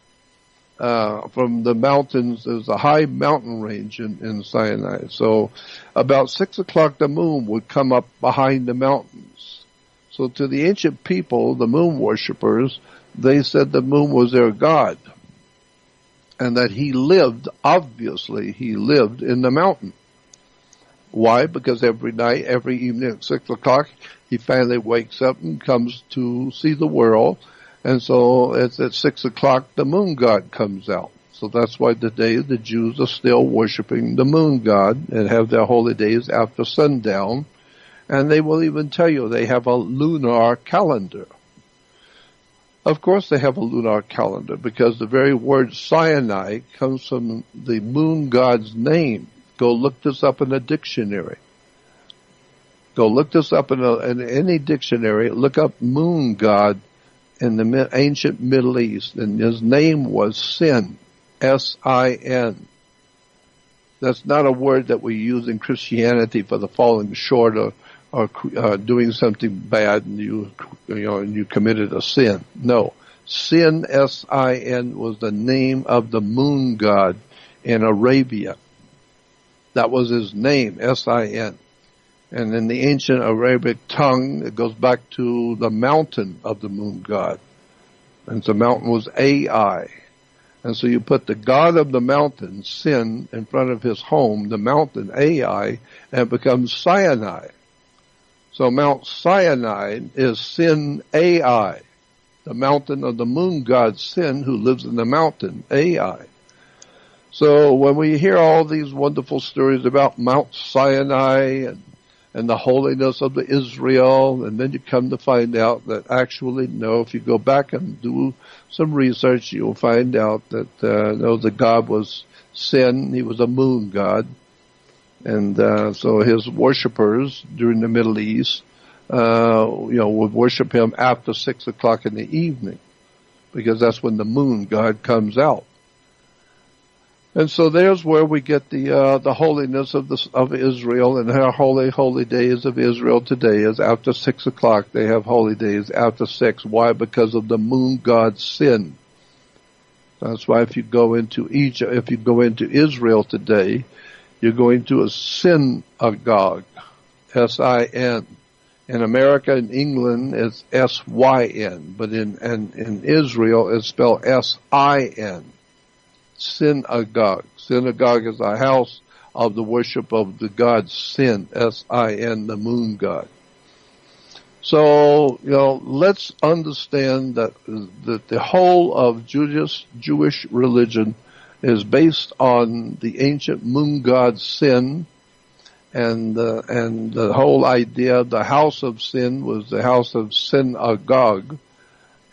Speaker 2: from the mountains. There's a high mountain range in Sinai. So about 6 o'clock, the moon would come up behind the mountains. So to the ancient people, the moon worshippers, they said the moon was their god, and that he lived in the mountain. Why? Because every night, every evening at 6 o'clock, he finally wakes up and comes to see the world. And so it's at 6 o'clock, the moon god comes out. So that's why today the Jews are still worshiping the moon god and have their holy days after sundown. And they will even tell you they have a lunar calendar. Of course they have a lunar calendar because the very word Sinai comes from the moon god's name. Go look this up in a dictionary. Go look this up in any dictionary. Look up moon god in the ancient Middle East, and his name was Sin, S-I-N. That's not a word that we use in Christianity for the falling short or doing something bad and you committed a sin. No, Sin, S-I-N, was the name of the moon god in Arabia. That was his name, S-I-N. And in the ancient Arabic tongue, it goes back to the mountain of the moon god. And the mountain was Ai. And so you put the god of the mountain, Sin, in front of his home, the mountain Ai, and it becomes Sinai. So Mount Sinai is Sin Ai, the mountain of the moon god Sin, who lives in the mountain Ai. So when we hear all these wonderful stories about Mount Sinai and the holiness of the Israel, and then you come to find out that actually, no, if you go back and do some research, you'll find out that, no, the god was Sin. He was a moon god. And, so his worshippers during the Middle East, would worship him after 6 o'clock in the evening, because that's when the moon god comes out. And so there's where we get the holiness of Israel, and our holy days of Israel today is after 6 o'clock. They have holy days after 6. Why? Because of the moon god's sin. That's why if you go into Egypt, if you go into Israel today, you're going to a synagogue, S-I-N. In America and England, it's S-Y-N, but in Israel, it's spelled S-I-N. Synagogue. Synagogue is a house of the worship of the god Sin, S-I-N, the moon god. So, let's understand that the whole of Jewish religion is based on the ancient moon god Sin, and the whole idea of the house of Sin was the house of synagogue.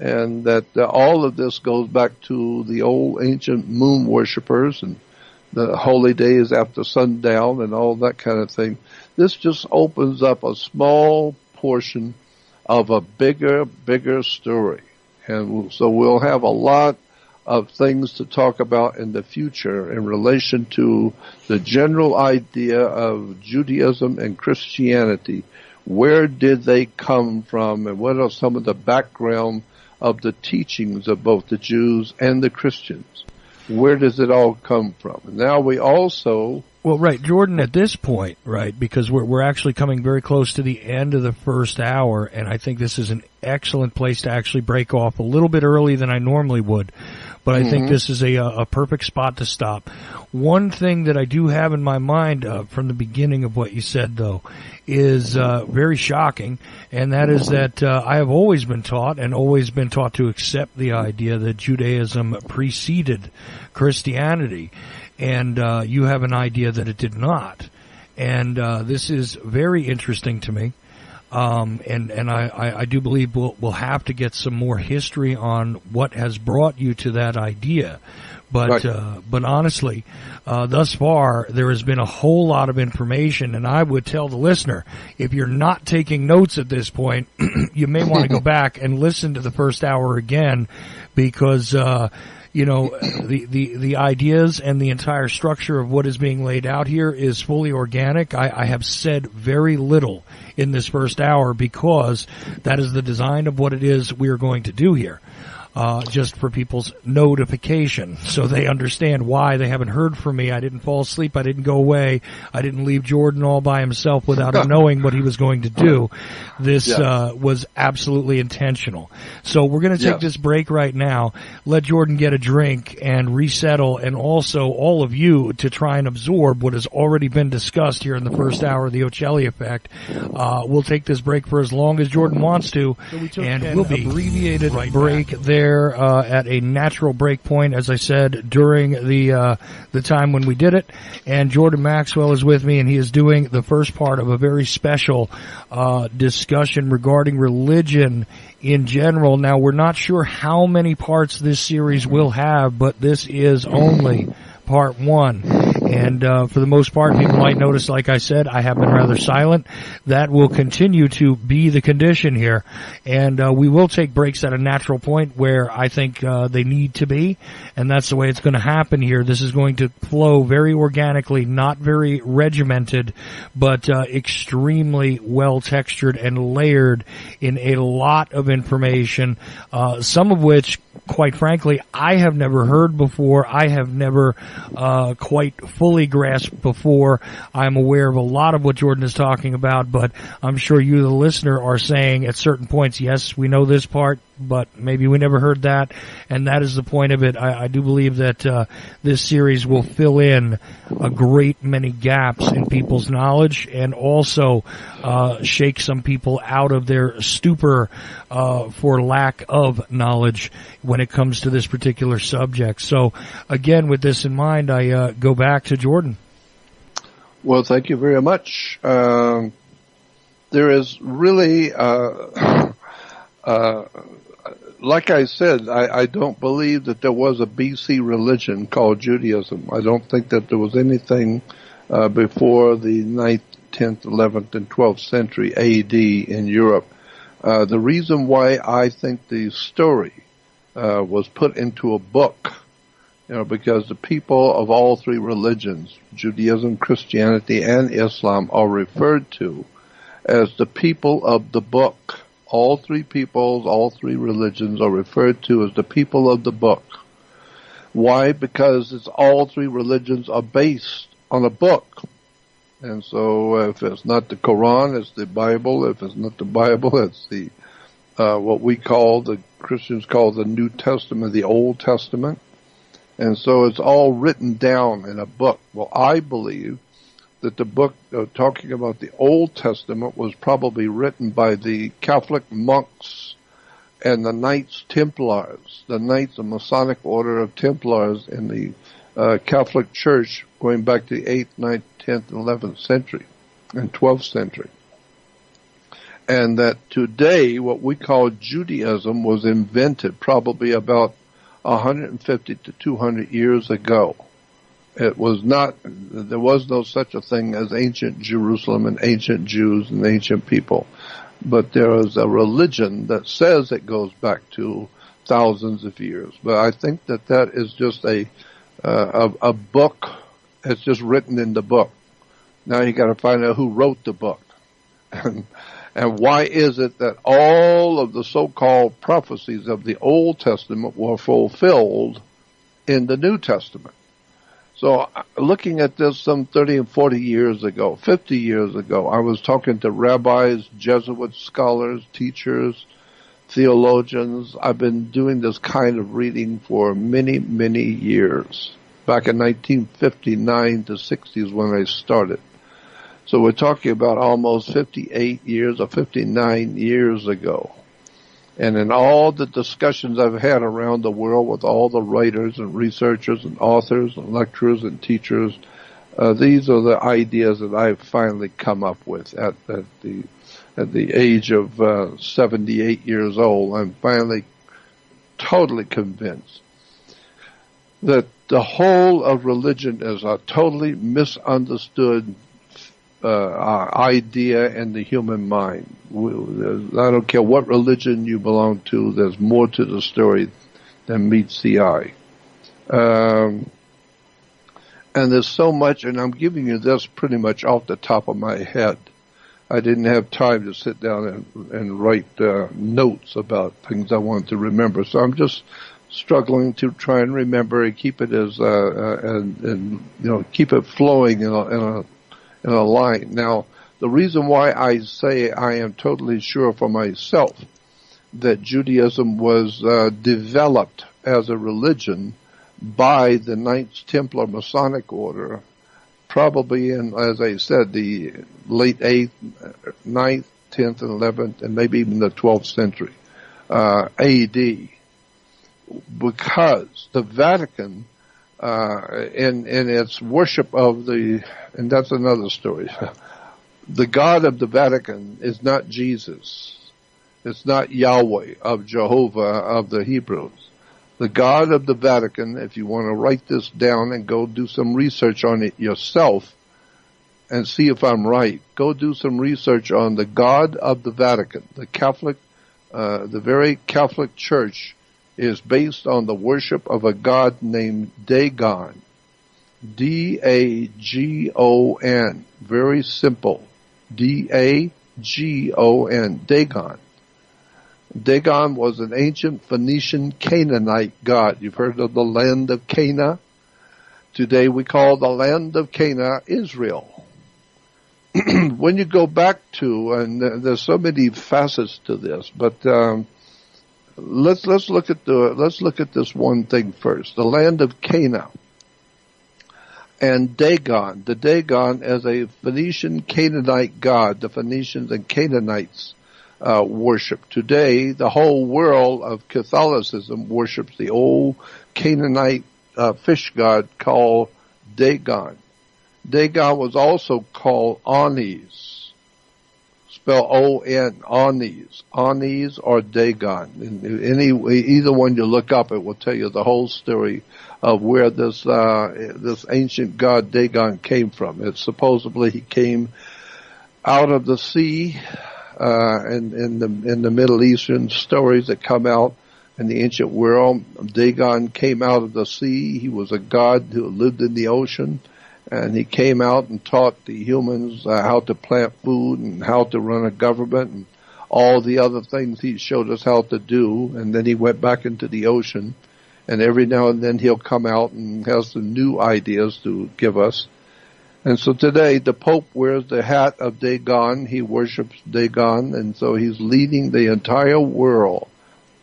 Speaker 2: And that all of this goes back to the old ancient moon worshippers and the holy days after sundown and all that kind of thing. This just opens up a small portion of a bigger story. And so we'll have a lot of things to talk about in the future in relation to the general idea of Judaism and Christianity, Where did they come from, and what are some of the background of the teachings of both the Jews and the Christians? Where does it all come from? And now we also...
Speaker 1: Well, right, Jordan, at this point, right, because we're actually coming very close to the end of the first hour, and I think this is an excellent place to actually break off a little bit early than I normally would. But I think this is a perfect spot to stop. One thing that I do have in my mind from the beginning of what you said, though, is very shocking, and that is that I have always been taught to accept the idea that Judaism preceded Christianity, and you have an idea that it did not. And this is very interesting to me. And I do believe we'll have to get some more history on what has brought you to that idea. But, right. But honestly, thus far, there has been a whole lot of information, and I would tell the listener, if you're not taking notes at this point, you may want to go back and listen to the first hour again, because, you know, the ideas and the entire structure of what is being laid out here is fully organic. I have said very little in this first hour because that is the design of what it is we are going to do here. Just for people's notification, so they understand why they haven't heard from me. I didn't fall asleep. I didn't go away. I didn't leave Jordan all by himself without him knowing what he was going to do. This was absolutely intentional. So we're going to take this break right now, let Jordan get a drink and resettle, and also all of you to try and absorb what has already been discussed here in the first hour of the Ocelli Effect. We'll take this break for as long as Jordan wants to, and we'll be abbreviated break there. At a natural break point, as I said, during the time when we did it. And Jordan Maxwell is with me, and he is doing the first part of a very special discussion regarding religion in general. Now, we're not sure how many parts this series will have, but this is only part one. And for the most part, people might notice, like I said, I have been rather silent. That will continue to be the condition here. And we will take breaks at a natural point where I think they need to be. And that's the way it's going to happen here. This is going to flow very organically, not very regimented, but extremely well-textured and layered in a lot of information, some of which, quite frankly, I have never heard before. I have never quite fully grasped before. I'm aware of a lot of what Jordan is talking about, but I'm sure you, the listener, are saying at certain points, yes, we know this part, but maybe we never heard that, and that is the point of it. I do believe that this series will fill in a great many gaps in people's knowledge, and also shake some people out of their stupor for lack of knowledge when it comes to this particular subject. So, again, with this in mind, I go back to Jordan.
Speaker 2: Well, thank you very much. There is really... like I said, I don't believe that there was a BC religion called Judaism. I don't think that there was anything before the 9th, 10th, 11th, and 12th century AD in Europe. The reason why I think the story was put into a book, because the people of all three religions, Judaism, Christianity, and Islam, are referred to as the people of the book. All three peoples, all three religions are referred to as the people of the book. Why? Because it's all three religions are based on a book. And so if it's not the Quran, it's the Bible. If it's not the Bible, it's the what we call, the Christians call the New Testament, the Old Testament. And so it's all written down in a book. Well, I believe that the book talking about the Old Testament was probably written by the Catholic monks and the Knights Templars, the Knights, the Masonic Order of Templars in the Catholic Church going back to the 8th, 9th, 10th, and 11th century and 12th century. And that today what we call Judaism was invented probably about 150 to 200 years ago. It was not, there was no such a thing as ancient Jerusalem and ancient Jews and ancient people. But there is a religion that says it goes back to thousands of years. But I think that that is just a book. It's just written in the book. Now you got to find out who wrote the book. And why is it that all of the so-called prophecies of the Old Testament were fulfilled in the New Testament? So looking at this some 30 and 40 years ago, 50 years ago, I was talking to rabbis, Jesuit scholars, teachers, theologians. I've been doing this kind of reading for many, many years. Back in 1959 to 60s when I started. So we're talking about almost 58 years or 59 years ago. And in all the discussions I've had around the world with all the writers and researchers and authors and lecturers and teachers, these are the ideas that I've finally come up with at the age of 78 years old. I'm finally totally convinced that the whole of religion is a totally misunderstood idea in the human mind. I don't care what religion you belong to, there's more to the story than meets the eye. And there's so much, and I'm giving you this pretty much off the top of my head. I didn't have time to sit down and write notes about things I wanted to remember, so I'm just struggling to try and remember and keep it as keep it flowing in a line. Now, the reason why I say I am totally sure for myself that Judaism was developed as a religion by the Knights Templar Masonic Order, probably in, as I said, the late 8th, 9th, 10th, and 11th, and maybe even the 12th century AD, because the Vatican in its worship of and that's another story. The God of the Vatican is not Jesus. It's not Yahweh of Jehovah of the Hebrews. The God of the Vatican, if you want to write this down and go do some research on it yourself and see if I'm right, go do some research on the God of the Vatican. The Catholic, the very Catholic Church is based on the worship of a god named Dagon. D-A-G-O-N. Very simple. D-A-G-O-N. Dagon. Dagon was an ancient Phoenician Canaanite god. You've heard of the land of Cana? Today we call the land of Cana Israel. When you go back to, and there's so many facets to this, but let's look at this one thing first. The land of Cana and Dagon. The Dagon as a Phoenician Canaanite god. The Phoenicians and Canaanites worship. Today, the whole world of Catholicism worships the old Canaanite fish god called Dagon. Dagon was also called Anis, spelled O-N, Anis, Anis or Dagon. Either one you look up, it will tell you the whole story of where this ancient god Dagon came from. It's supposedly he came out of the sea. In the Middle Eastern stories that come out in the ancient world, Dagon came out of the sea. He was a god who lived in the ocean, and he came out and taught the humans how to plant food and how to run a government and all the other things he showed us how to do. And then he went back into the ocean, and every now and then he'll come out and has some new ideas to give us. And so today, the Pope wears the hat of Dagon. He worships Dagon, and so he's leading the entire world.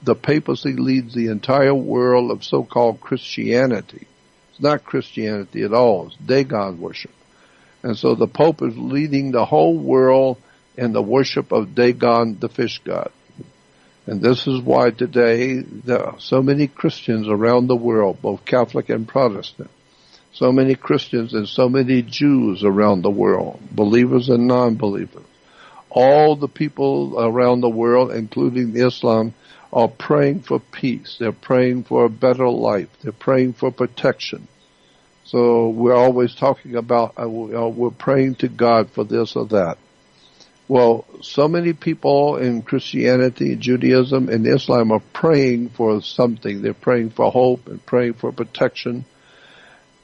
Speaker 2: The papacy leads the entire world of so-called Christianity. It's not Christianity at all. It's Dagon worship. And so the Pope is leading the whole world in the worship of Dagon, the fish god. And this is why today there are so many Christians around the world, both Catholic and Protestant. So many Christians and so many Jews around the world, believers and non-believers. All the people around the world, including Islam, are praying for peace. They're praying for a better life. They're praying for protection. So we're always talking about, we're praying to God for this or that. Well, so many people in Christianity, Judaism, and Islam are praying for something. They're praying for hope and praying for protection.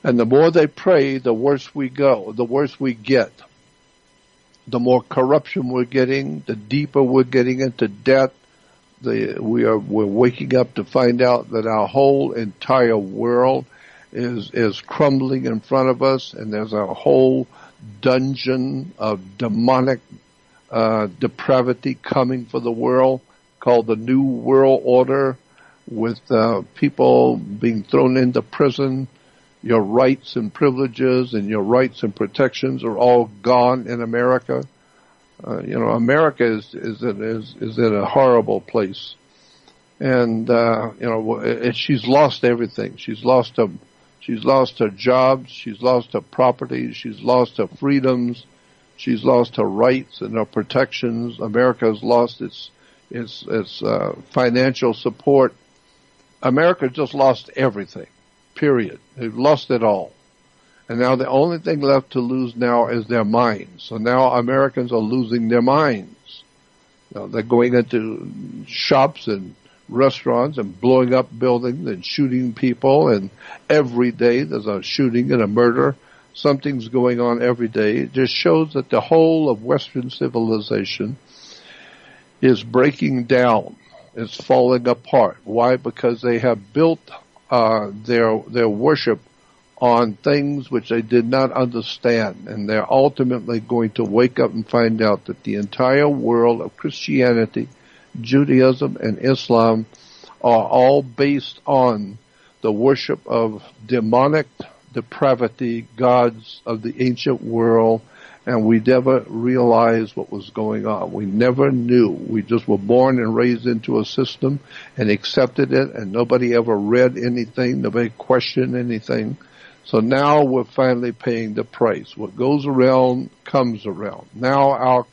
Speaker 2: And the more they pray, the worse we go, the worse we get. the more corruption we're getting, the deeper we're getting into debt. We're waking up to find out that our whole entire world is crumbling in front of us, and there's a whole dungeon of demonic depravity coming for the world called the New World Order, with people being thrown into prison. Your rights and privileges and your rights and protections are all gone in America. America is in a horrible place, and she's lost everything. She's lost her jobs. She's lost her property. She's lost her freedoms. She's lost her rights and her protections. America has lost its financial support. America just lost everything. Period. They've lost it all. And now the only thing left to lose now is their minds. So now Americans are losing their minds. They're going into shops and restaurants and blowing up buildings and shooting people, and every day there's a shooting and a murder. Something's going on every day. It just shows that the whole of Western civilization is breaking down. It's falling apart. Why? Because they have built their worship on things which they did not understand, and they're ultimately going to wake up and find out that the entire world of Christianity, Judaism, and Islam are all based on the worship of demonic depravity, gods of the ancient world, and we never realized what was going on. We never knew. We just were born and raised into a system and accepted it, and nobody ever read anything, nobody questioned anything. So now we're finally paying the price. What goes around comes around. Now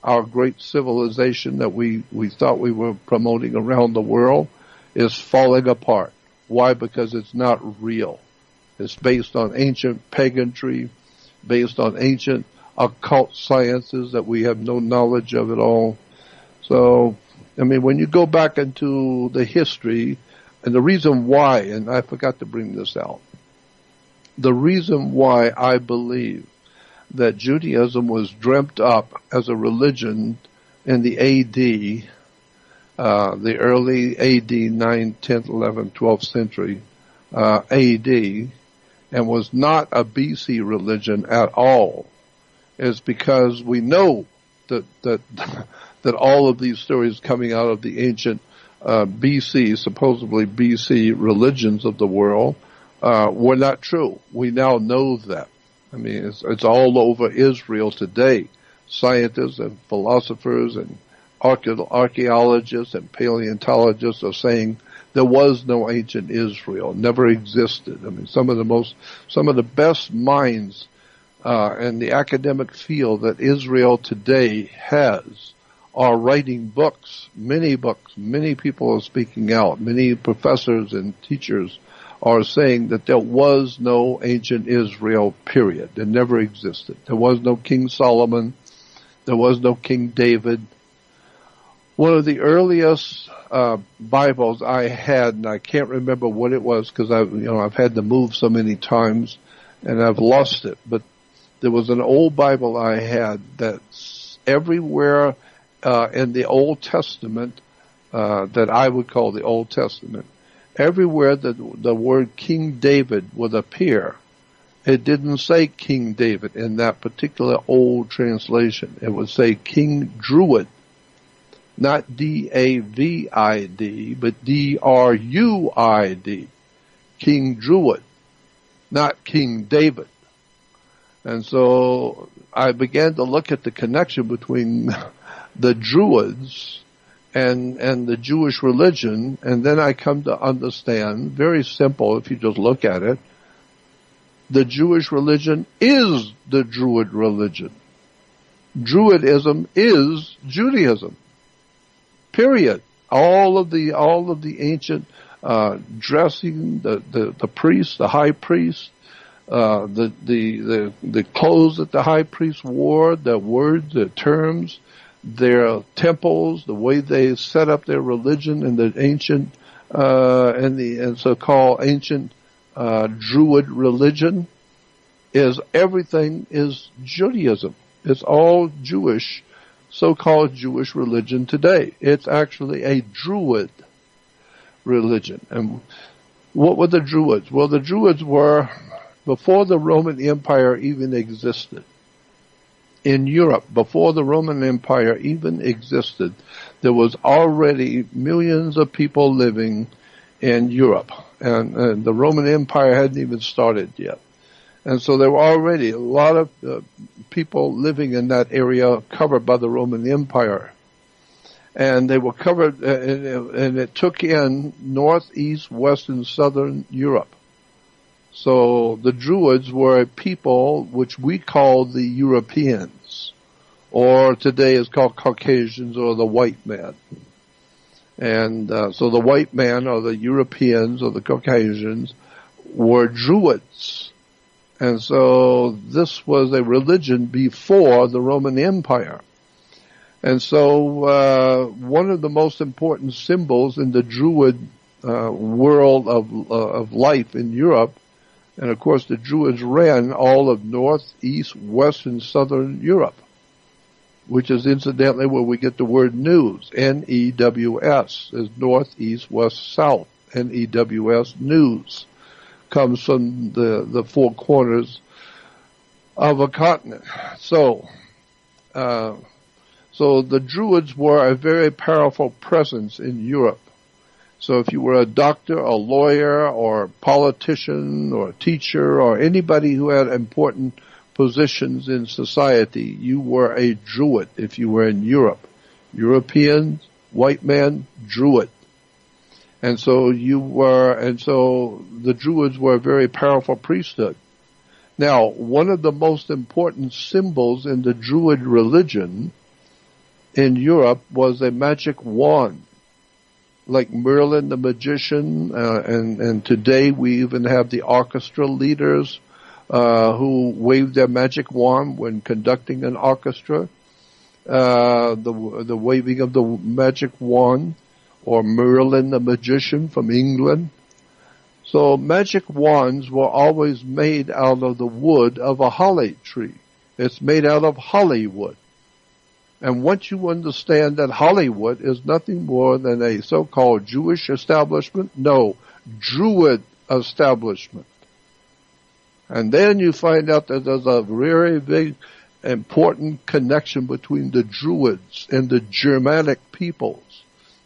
Speaker 2: our great civilization that we thought we were promoting around the world is falling apart. Why? Because it's not real. It's based on ancient paganry, based on ancient occult sciences that we have no knowledge of at all. So, when you go back into the history, and the reason why, and I forgot to bring this out, the reason why I believe that Judaism was dreamt up as a religion in the AD, the early AD 9th, 10th, 11th, 12th century AD, and was not a BC religion at all, is because we know that all of these stories coming out of the ancient supposedly BC religions of the world were not true. We now know that. It's all over Israel today. Scientists and philosophers and archaeologists and paleontologists are saying there was no ancient Israel, never existed. Some of the best minds in the academic field that Israel today has are writing books. Many people are speaking out. Many professors and teachers are saying that there was no ancient Israel, period. There never existed. There was no King Solomon. There was no King David. One of the earliest Bibles I had, and I can't remember what it was because I've had to move so many times and I've lost it. But there was an old Bible I had that's everywhere in the Old Testament that I would call the Old Testament. Everywhere the word King David would appear, it didn't say King David in that particular old translation. It would say King Druid. Not D-A-V-I-D, but D-R-U-I-D. King Druid, not King David. And so I began to look at the connection between the Druids and the Jewish religion, and then I come to understand, very simple if you just look at it, the Jewish religion is the Druid religion. Druidism is Judaism. Period. All of the ancient dressing, the priest, the high priest, the clothes that the high priest wore, the words, the terms, their temples, the way they set up their religion in the ancient and so-called ancient Druid religion, is everything is Judaism. It's all Jewish, so-called Jewish religion today. It's actually a Druid religion. And what were the Druids? Well, the Druids were, before the Roman Empire even existed, in Europe, before the Roman Empire even existed, there was already millions of people living in Europe. And the Roman Empire hadn't even started yet. And so there were already a lot of people living in that area covered by the Roman Empire. And they were covered, and it took in north, east, west, and southern Europe. So the Druids were a people which we call the Europeans, or today is called Caucasians or the white man. And so the white man or the Europeans or the Caucasians were Druids. And so this was a religion before the Roman Empire. And so one of the most important symbols in the Druid world of life in Europe, and of course the Druids ran all of north, east, west, and southern Europe, which is incidentally where we get the word news. N-E-W-S is north, east, west, south. N-E-W-S, news, comes from the four corners of a continent. So the Druids were a very powerful presence in Europe. So if you were a doctor, a lawyer, or a politician, or a teacher, or anybody who had important positions in society, you were a Druid if you were in Europe. European, white man, Druid. And so the Druids were a very powerful priesthood. Now, one of the most important symbols in the Druid religion in Europe was a magic wand, like Merlin the magician, and today we even have the orchestra leaders who wave their magic wand when conducting an orchestra. The waving of the magic wand, or Merlin the magician from England. So magic wands were always made out of the wood of a holly tree. It's made out of Hollywood. And once you understand that Hollywood is nothing more than a so-called Jewish establishment, no, Druid establishment. And then you find out that there's a very big important connection between the Druids and the Germanic peoples.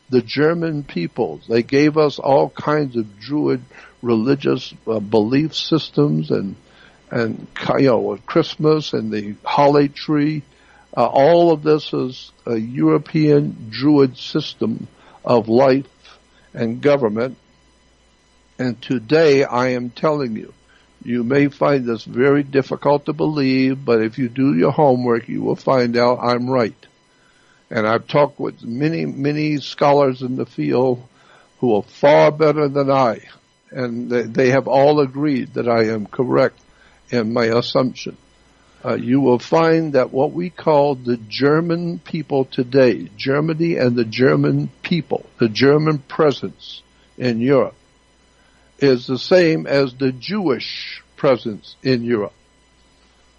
Speaker 2: The German peoples, they gave us all kinds of Druid religious belief systems and Christmas and the holly tree. All of this is a European Druid system of life and government. And today I am telling you, you may find this very difficult to believe, but if you do your homework, you will find out I'm right. And I've talked with many, many scholars in the field who are far better than I, and they have all agreed that I am correct in my assumption. You will find that what we call the German people today, Germany and the German people, the German presence in Europe, is the same as the Jewish presence in Europe.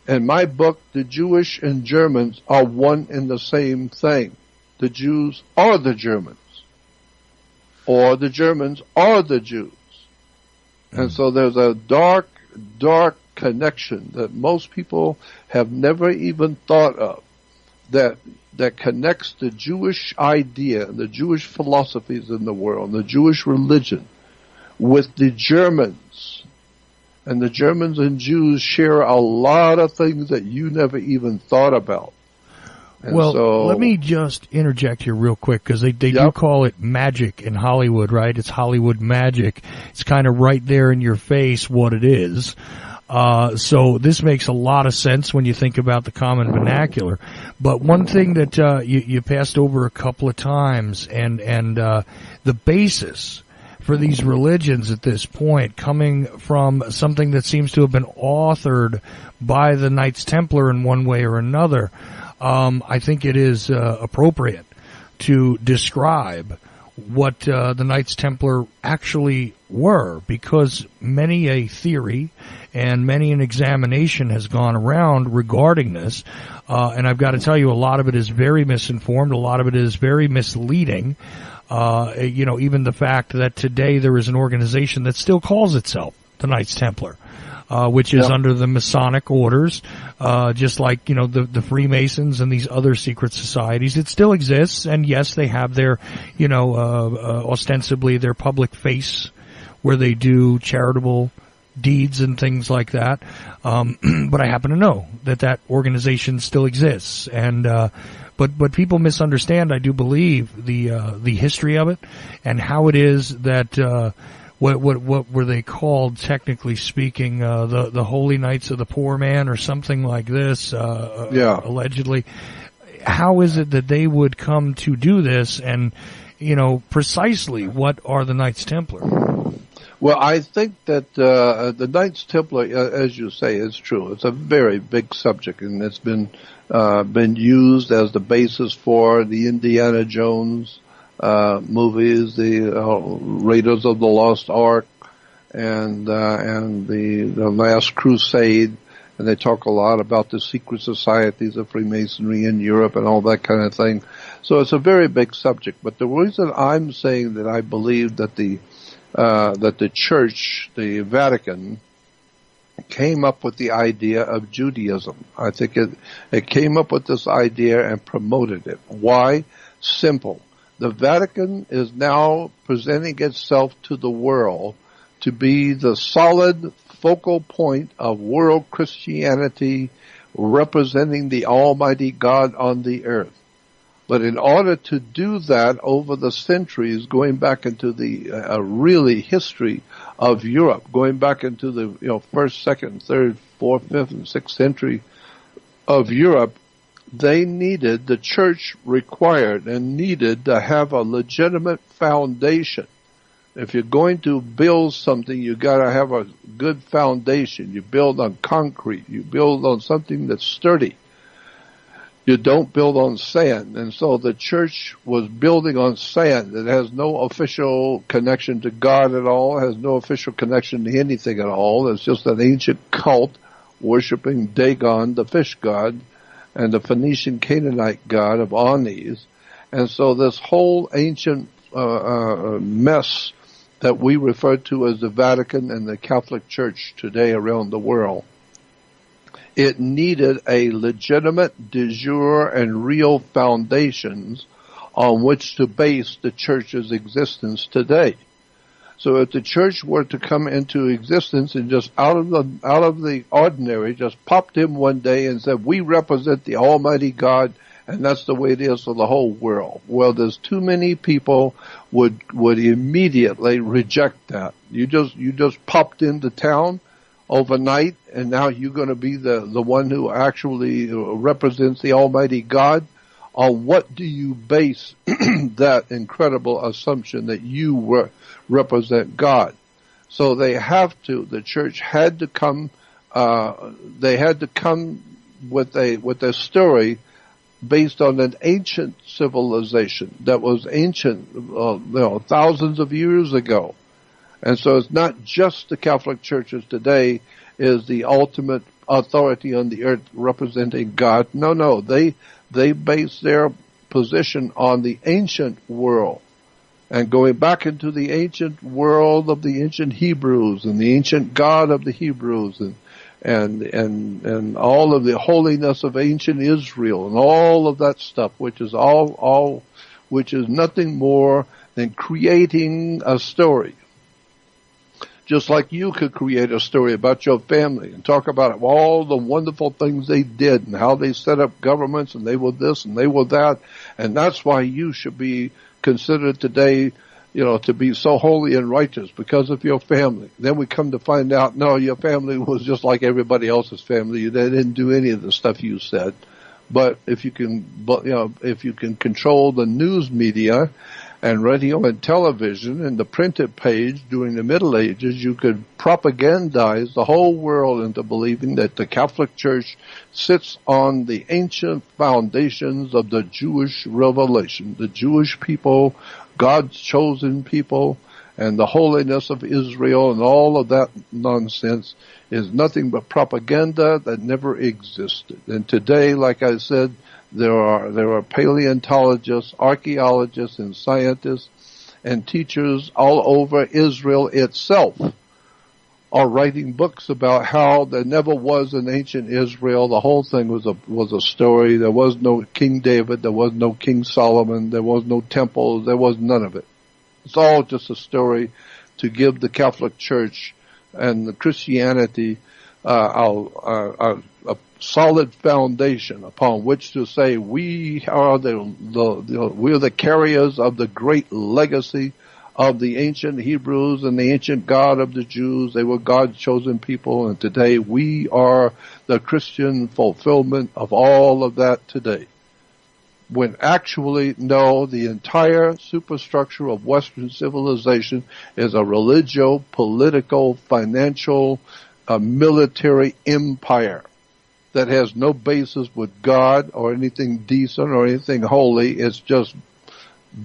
Speaker 2: In my book, the Jewish and Germans are one and the same thing. The Jews are the Germans, or the Germans are the Jews. And so there's a dark, dark connection that most people have never even thought of, that connects the Jewish idea, the Jewish philosophies in the world, the Jewish religion, with the Germans. And the Germans and Jews share a lot of things that you never even thought about. And
Speaker 1: well, let me just interject here real quick, because they do call it magic in Hollywood, right? It's Hollywood magic. It's kind of right there in your face what it is. So this makes a lot of sense when you think about the common vernacular. But one thing that you passed over a couple of times, and the basis for these religions at this point, coming from something that seems to have been authored by the Knights Templar in one way or another, I think it is appropriate to describe what the Knights Templar actually were, because many a theory and many an examination has gone around regarding this, and I've got to tell you, a lot of it is very misinformed, a lot of it is very misleading. Even the fact that today there is an organization that still calls itself the Knights Templar, which is under the Masonic orders, just like, the Freemasons and these other secret societies. It still exists, and yes, they have their, ostensibly their public face where they do charitable deeds and things like that. But I happen to know that organization still exists, and but people misunderstand, I do believe, the history of it and how it is that what were they called, technically speaking, the Holy Knights of the Poor Man or something like this, allegedly. How is it that they would come to do this, and precisely what are the Knights Templar?
Speaker 2: Well, I think that the Knights Templar, as you say, is true. It's a very big subject, and it's been used as the basis for the Indiana Jones movies, the Raiders of the Lost Ark, and the Last Crusade. And they talk a lot about the secret societies of Freemasonry in Europe and all that kind of thing. So it's a very big subject. But the reason I'm saying that I believe that the Church, the Vatican, came up with the idea of Judaism. I think it came up with this idea and promoted it. Why? Simple. The Vatican is now presenting itself to the world to be the solid focal point of world Christianity, representing the Almighty God on the earth. But in order to do that over the centuries, going back into the really history of Europe, going back into the first, second, third, fourth, fifth, and sixth century of Europe, the Church required and needed to have a legitimate foundation. If you're going to build something, you got to have a good foundation. You build on concrete. You build on something that's sturdy. You don't build on sand. And so the Church was building on sand. It has no official connection to God at all, has no official connection to anything at all. It's just an ancient cult worshiping Dagon, the fish god, and the Phoenician Canaanite god of Anis. And so this whole ancient mess that we refer to as the Vatican and the Catholic Church today around the world, it needed a legitimate, de jure, and real foundations on which to base the Church's existence today. So if the Church were to come into existence and just out of the ordinary, just popped in one day and said, we represent the Almighty God, and that's the way it is for the whole world. Well, there's too many people would immediately reject that. You just popped into town overnight, and now you're going to be the one who actually represents the Almighty God. On what do you base that incredible assumption that you represent God? So the Church had to come, with a story based on an ancient civilization that was ancient, thousands of years ago. And so it's not just the Catholic churches today is the ultimate authority on the earth representing God. No, they base their position on the ancient world and going back into the ancient world of the ancient Hebrews and the ancient God of the Hebrews and all of the holiness of ancient Israel and all of that stuff, which is which is nothing more than creating a story. Just like you could create a story about your family and talk about all the wonderful things they did and how they set up governments and they were this and they were that. And that's why you should be considered today, to be so holy and righteous because of your family. Then we come to find out, no, your family was just like everybody else's family. They didn't do any of the stuff you said. But if you can control the news media and radio and television and the printed page during the Middle Ages, you could propagandize the whole world into believing that the Catholic Church sits on the ancient foundations of the Jewish revelation, the Jewish people, God's chosen people, and the holiness of Israel, and all of that nonsense is nothing but propaganda that never existed. And today, like I said, there are paleontologists, archaeologists, and scientists and teachers all over Israel itself are writing books about how there never was an ancient Israel. The whole thing was a story. There was no King David. There was no King Solomon. There was no temple. There was none of it. It's all just a story to give the Catholic Church and the Christianity a solid foundation upon which to say we are we're the carriers of the great legacy of the ancient Hebrews and the ancient God of the Jews. They were God's chosen people, and today we are the Christian fulfillment of all of that today. When actually, no, the entire superstructure of Western civilization is a religio, political, financial, military empire that has no basis with God or anything decent or anything holy. It's just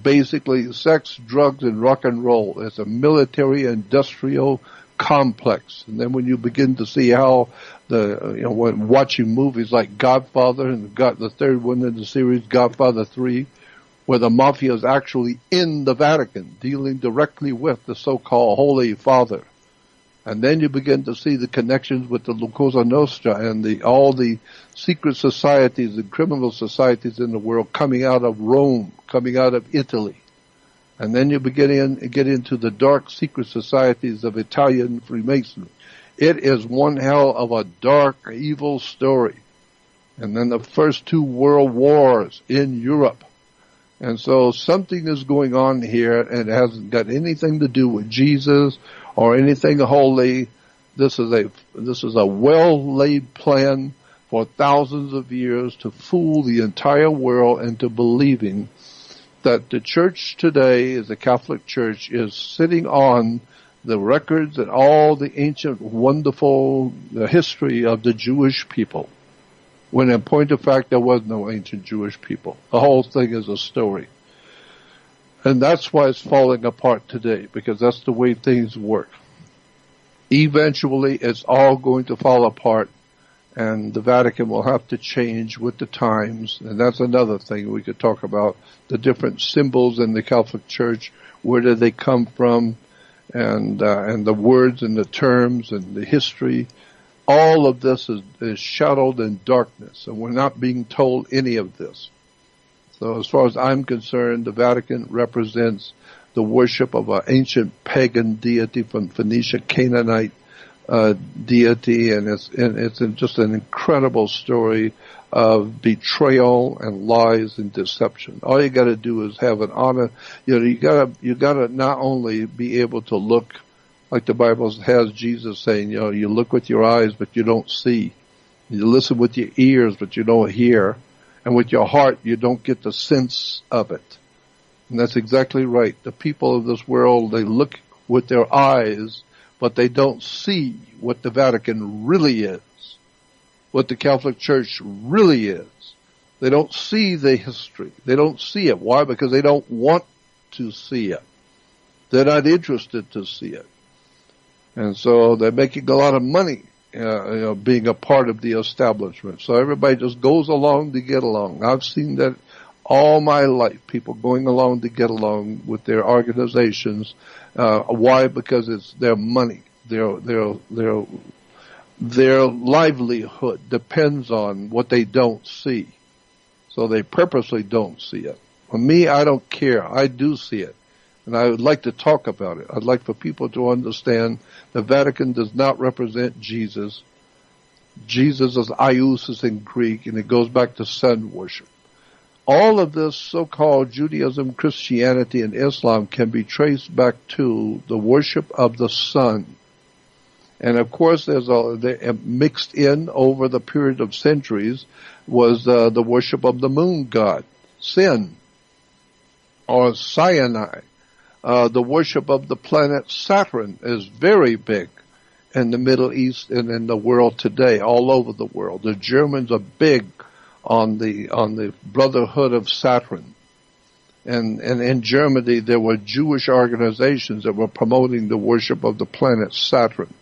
Speaker 2: basically sex, drugs, and rock and roll. It's a military industrial complex. And then when you begin to see how when watching movies like Godfather and the third one in the series, Godfather 3, where the mafia is actually in the Vatican dealing directly with the so-called Holy Father. And then you begin to see the connections with the Cosa Nostra and all the secret societies and criminal societies in the world coming out of Rome, coming out of Italy. And then you get into the dark secret societies of Italian Freemasonry. It is one hell of a dark, evil story. And then the first two world wars in Europe. And so something is going on here, and it hasn't got anything to do with Jesus or anything holy. This is a well-laid plan for thousands of years to fool the entire world into believing that the church today, as the Catholic Church, is sitting on the records and all the ancient, wonderful history of the Jewish people. When in point of fact, there was no ancient Jewish people. The whole thing is a story. And that's why it's falling apart today, because that's the way things work. Eventually, it's all going to fall apart, and the Vatican will have to change with the times. And that's another thing we could talk about, the different symbols in the Catholic Church, where did they come from, and the words and the terms and the history. All of this is shadowed in darkness, and we're not being told any of this. So as far as I'm concerned, the Vatican represents the worship of an ancient pagan deity from Phoenicia, Canaanite deity, and it's just an incredible story of betrayal and lies and deception. All you got to do is have an honor. You got to not only be able to look, like the Bible has Jesus saying, you look with your eyes, but you don't see. You listen with your ears, but you don't hear. And with your heart, you don't get the sense of it. And that's exactly right. The people of this world, they look with their eyes, but they don't see what the Vatican really is, what the Catholic Church really is. They don't see the history. They don't see it. Why? Because they don't want to see it. They're not interested to see it. And so they're making a lot of money, being a part of the establishment. So everybody just goes along to get along. I've seen that all my life, people going along to get along with their organizations. Why? Because it's their money. Their livelihood depends on what they don't see. So they purposely don't see it. For me, I don't care. I do see it. And I would like to talk about it. I'd like for people to understand the Vatican does not represent Jesus. Jesus is Iousis in Greek, and it goes back to sun worship. All of this so-called Judaism, Christianity, and Islam can be traced back to the worship of the sun. And of course, mixed in over the period of centuries was the worship of the moon god, Sin. or Sinai. The worship of the planet Saturn is very big in the Middle East and in the world today, all over the world. The Germans are big on the Brotherhood of Saturn. And in Germany, there were Jewish organizations that were promoting the worship of the planet Saturn.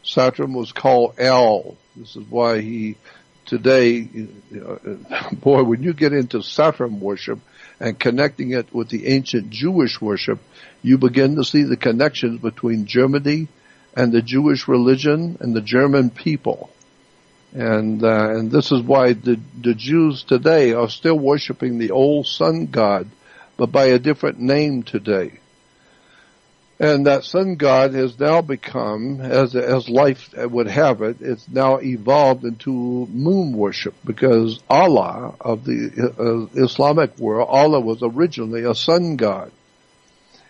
Speaker 2: Saturn was called El. This is why today, boy, when you get into Saturn worship and connecting it with the ancient Jewish worship, you begin to see the connections between Germany and the Jewish religion and the German people. And this is why the Jews today are still worshiping the old sun god, but by a different name today. And that sun god has now become, as life would have it, it's now evolved into moon worship, because Allah of the Islamic world, Allah was originally a sun god.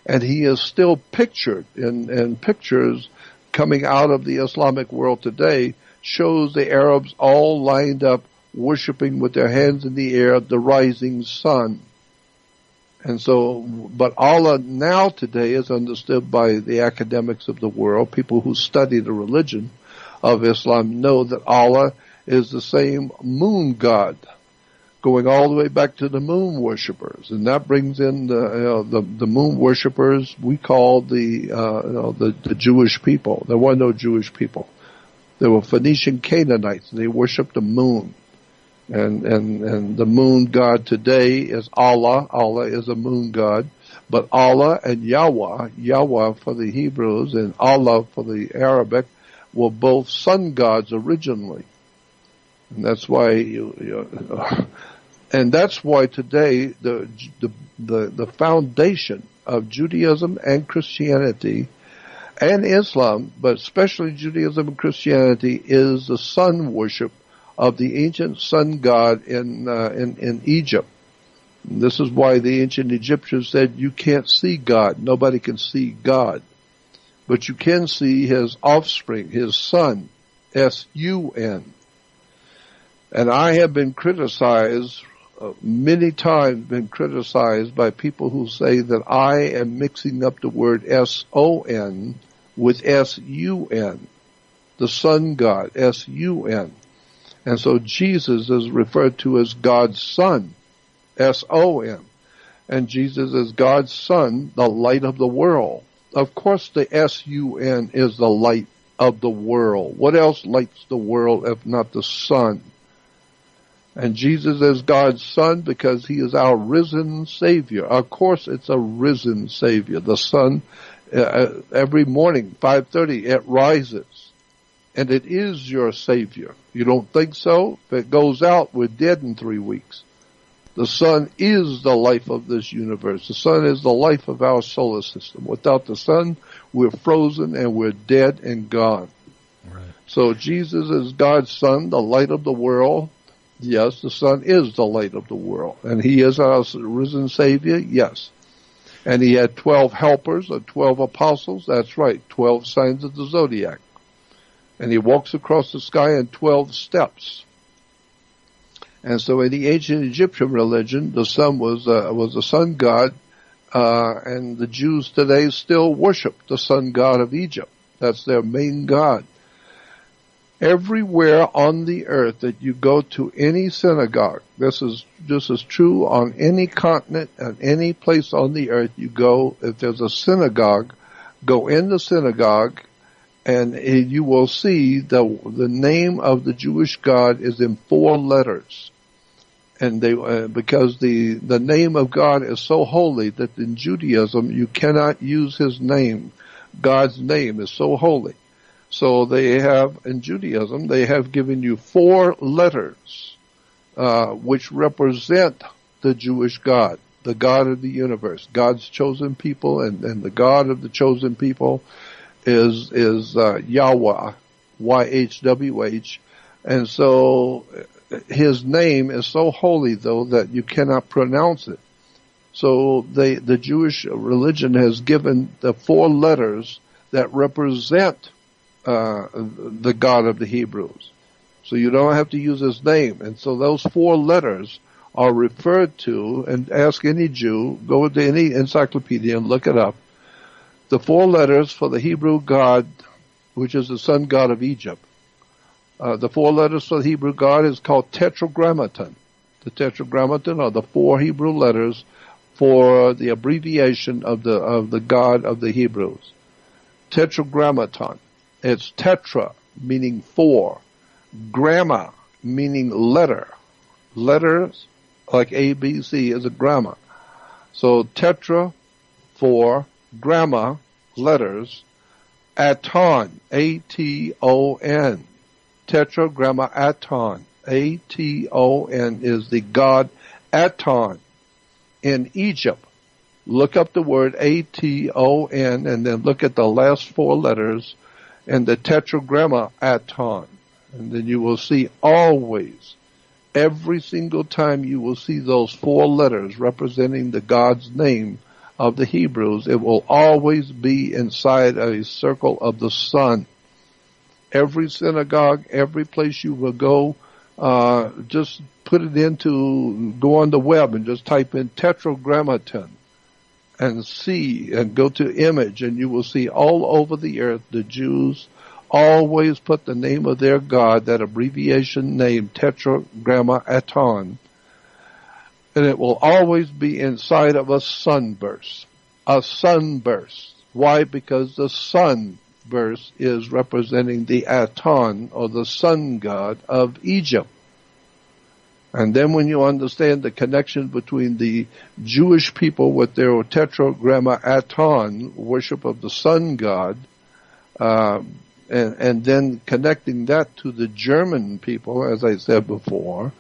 Speaker 2: And he is still pictured in pictures coming out of the Islamic world today, shows the Arabs all lined up worshiping with their hands in the air the rising sun. And so, but Allah now today is understood by the academics of the world. People who study the religion of Islam know that Allah is the same moon god, going all the way back to the moon worshippers, and that brings in the moon worshippers we call the Jewish people. There were no Jewish people. There were Phoenician Canaanites, and they worshipped the moon. And the moon god today is Allah. Allah is a moon god. But Allah and Yahweh for the Hebrews and Allah for the Arabic, were both sun gods originally. And that's why and that's why today the foundation of Judaism and Christianity and Islam, but especially Judaism and Christianity, is the sun worship of the ancient sun god in Egypt. And this is why the ancient Egyptians said you can't see God. Nobody can see God. But you can see his offspring, his son, S-U-N. And I have been criticized, many times been criticized by people who say that I am mixing up the word S-O-N with S-U-N, the sun god, S-U-N. And so Jesus is referred to as God's son, S-O-N. And Jesus is God's son, the light of the world. Of course the S-U-N is the light of the world. What else lights the world if not the sun? And Jesus is God's son because he is our risen Savior. Of course it's a risen Savior. The sun, every morning, 5:30, it rises. And it is your Savior. You don't think so? If it goes out, we're dead in 3 weeks. The sun is the life of this universe. The sun is the life of our solar system. Without the sun, we're frozen and we're dead and gone. Right. So Jesus is God's son, the light of the world. Yes, the sun is the light of the world. And he is our risen Savior. Yes. And he had 12 helpers or 12 apostles. That's right, 12 signs of the zodiac. And he walks across the sky in 12 steps. And so in the ancient Egyptian religion, the sun was a sun god, and the Jews today still worship the sun god of Egypt. That's their main god. Everywhere on the earth that you go to any synagogue, this is true on any continent and any place on the earth you go, if there's a synagogue, go in the synagogue, and you will see the name of the Jewish God is in 4 letters. And because the name of God is so holy that in Judaism you cannot use his name. God's name is so holy. So they have, in Judaism, they have given you 4 letters, which represent the Jewish God, the God of the universe, God's chosen people, and the God of the chosen people is Yahweh, Y-H-W-H, and so his name is so holy, though, that you cannot pronounce it. So the Jewish religion has given the 4 letters that represent the God of the Hebrews. So you don't have to use his name, and so those 4 letters are referred to, and ask any Jew, go to any encyclopedia and look it up. The 4 letters for the Hebrew God, which is the sun god of Egypt. The 4 letters for the Hebrew God is called Tetragrammaton. The Tetragrammaton are the 4 Hebrew letters for the abbreviation of the God of the Hebrews. Tetragrammaton. It's tetra, meaning 4. Gramma, meaning letter. Letters, like A, B, C, is a gramma. So tetra, 4, gramma, letters, aton, A-T-O-N. Tetragrammaton, A-T-O-N, is the god Aton in Egypt. Look up the word A-T-O-N and then look at the last 4 letters in the Tetragrammaton. And then you will see always, every single time you will see those 4 letters representing the God's name of the Hebrews, it will always be inside a circle of the sun. Every synagogue, every place you will go, just put it into, go on the web and just type in Tetragrammaton and see, and go to image, and you will see all over the earth the Jews always put the name of their God, that abbreviation name, Tetragrammaton, and it will always be inside of a sunburst. A sunburst. Why? Because the sun verse is representing the Aton, or the sun god of Egypt. And then when you understand the connection between the Jewish people with their Tetragrammaton, worship of the sun god, and then connecting that to the German people, as I said before,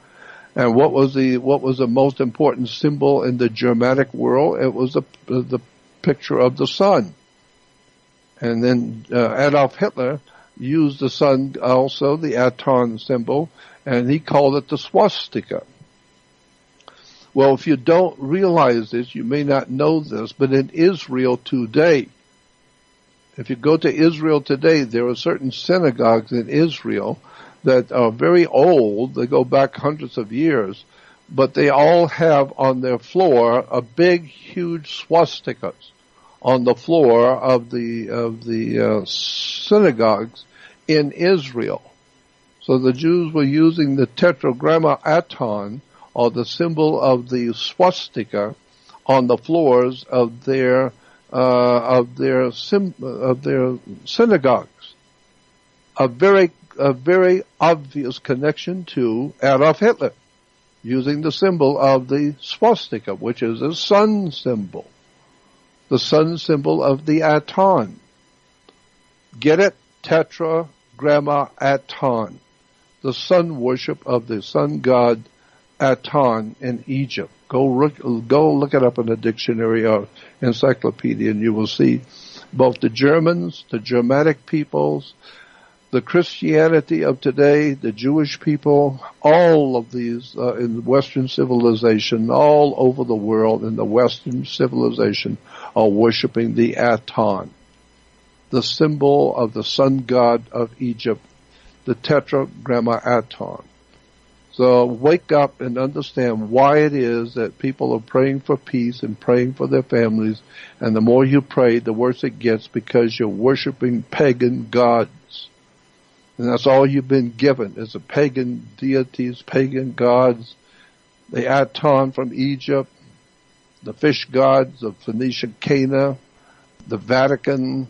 Speaker 2: and what was the most important symbol in the Germanic world? It was the picture of the sun. And then Adolf Hitler used the sun also, the Aton symbol, and he called it the swastika. Well, if you don't realize this, you may not know this, but in Israel today, if you go to Israel today, there are certain synagogues in Israel that are very old. They go back hundreds of years, but they all have on their floor a big, huge swastikas on the floor of the synagogues in Israel. So the Jews were using the Tetragrammaton, or the symbol of the swastika, on the floors of their synagogues. A very obvious connection to Adolf Hitler, using the symbol of the swastika, which is a sun symbol. The sun symbol of the Aton. Get it? Tetragrammaton. The sun worship of the sun god Aton in Egypt. Go look it up in a dictionary or encyclopedia, and you will see both the Germans, the Germanic peoples, the Christianity of today, the Jewish people, all of these in Western civilization, all over the world in the Western civilization, are worshiping the Aton, the symbol of the sun god of Egypt, the Tetragrammaton. So wake up and understand why it is that people are praying for peace and praying for their families, and the more you pray, the worse it gets, because you're worshiping pagan gods. And that's all you've been given, is the pagan deities, pagan gods, the Aton from Egypt, the fish gods of Phoenician Cana, the Vatican.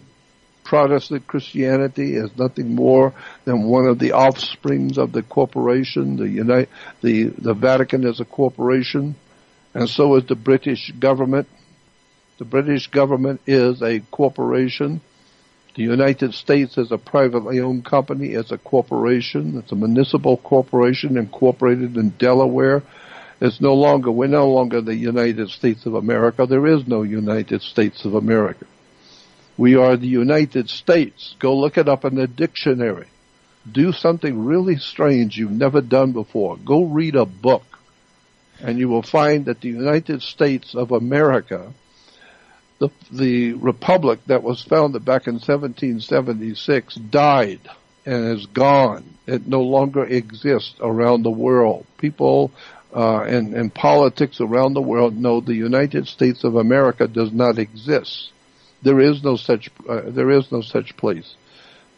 Speaker 2: Protestant Christianity is nothing more than one of the offsprings of the corporation. The Vatican is a corporation, and so is the British government. The British government is a corporation. The United States is a privately owned company, is a corporation. It's a municipal corporation incorporated in Delaware. We're no longer the United States of America. There is no United States of America. We are the United States. Go look it up in the dictionary. Do something really strange you've never done before. Go read a book, and you will find that the United States of America, the republic that was founded back in 1776, died and is gone. It no longer exists around the world. People and politics around the world know the United States of America does not exist. There is no such place.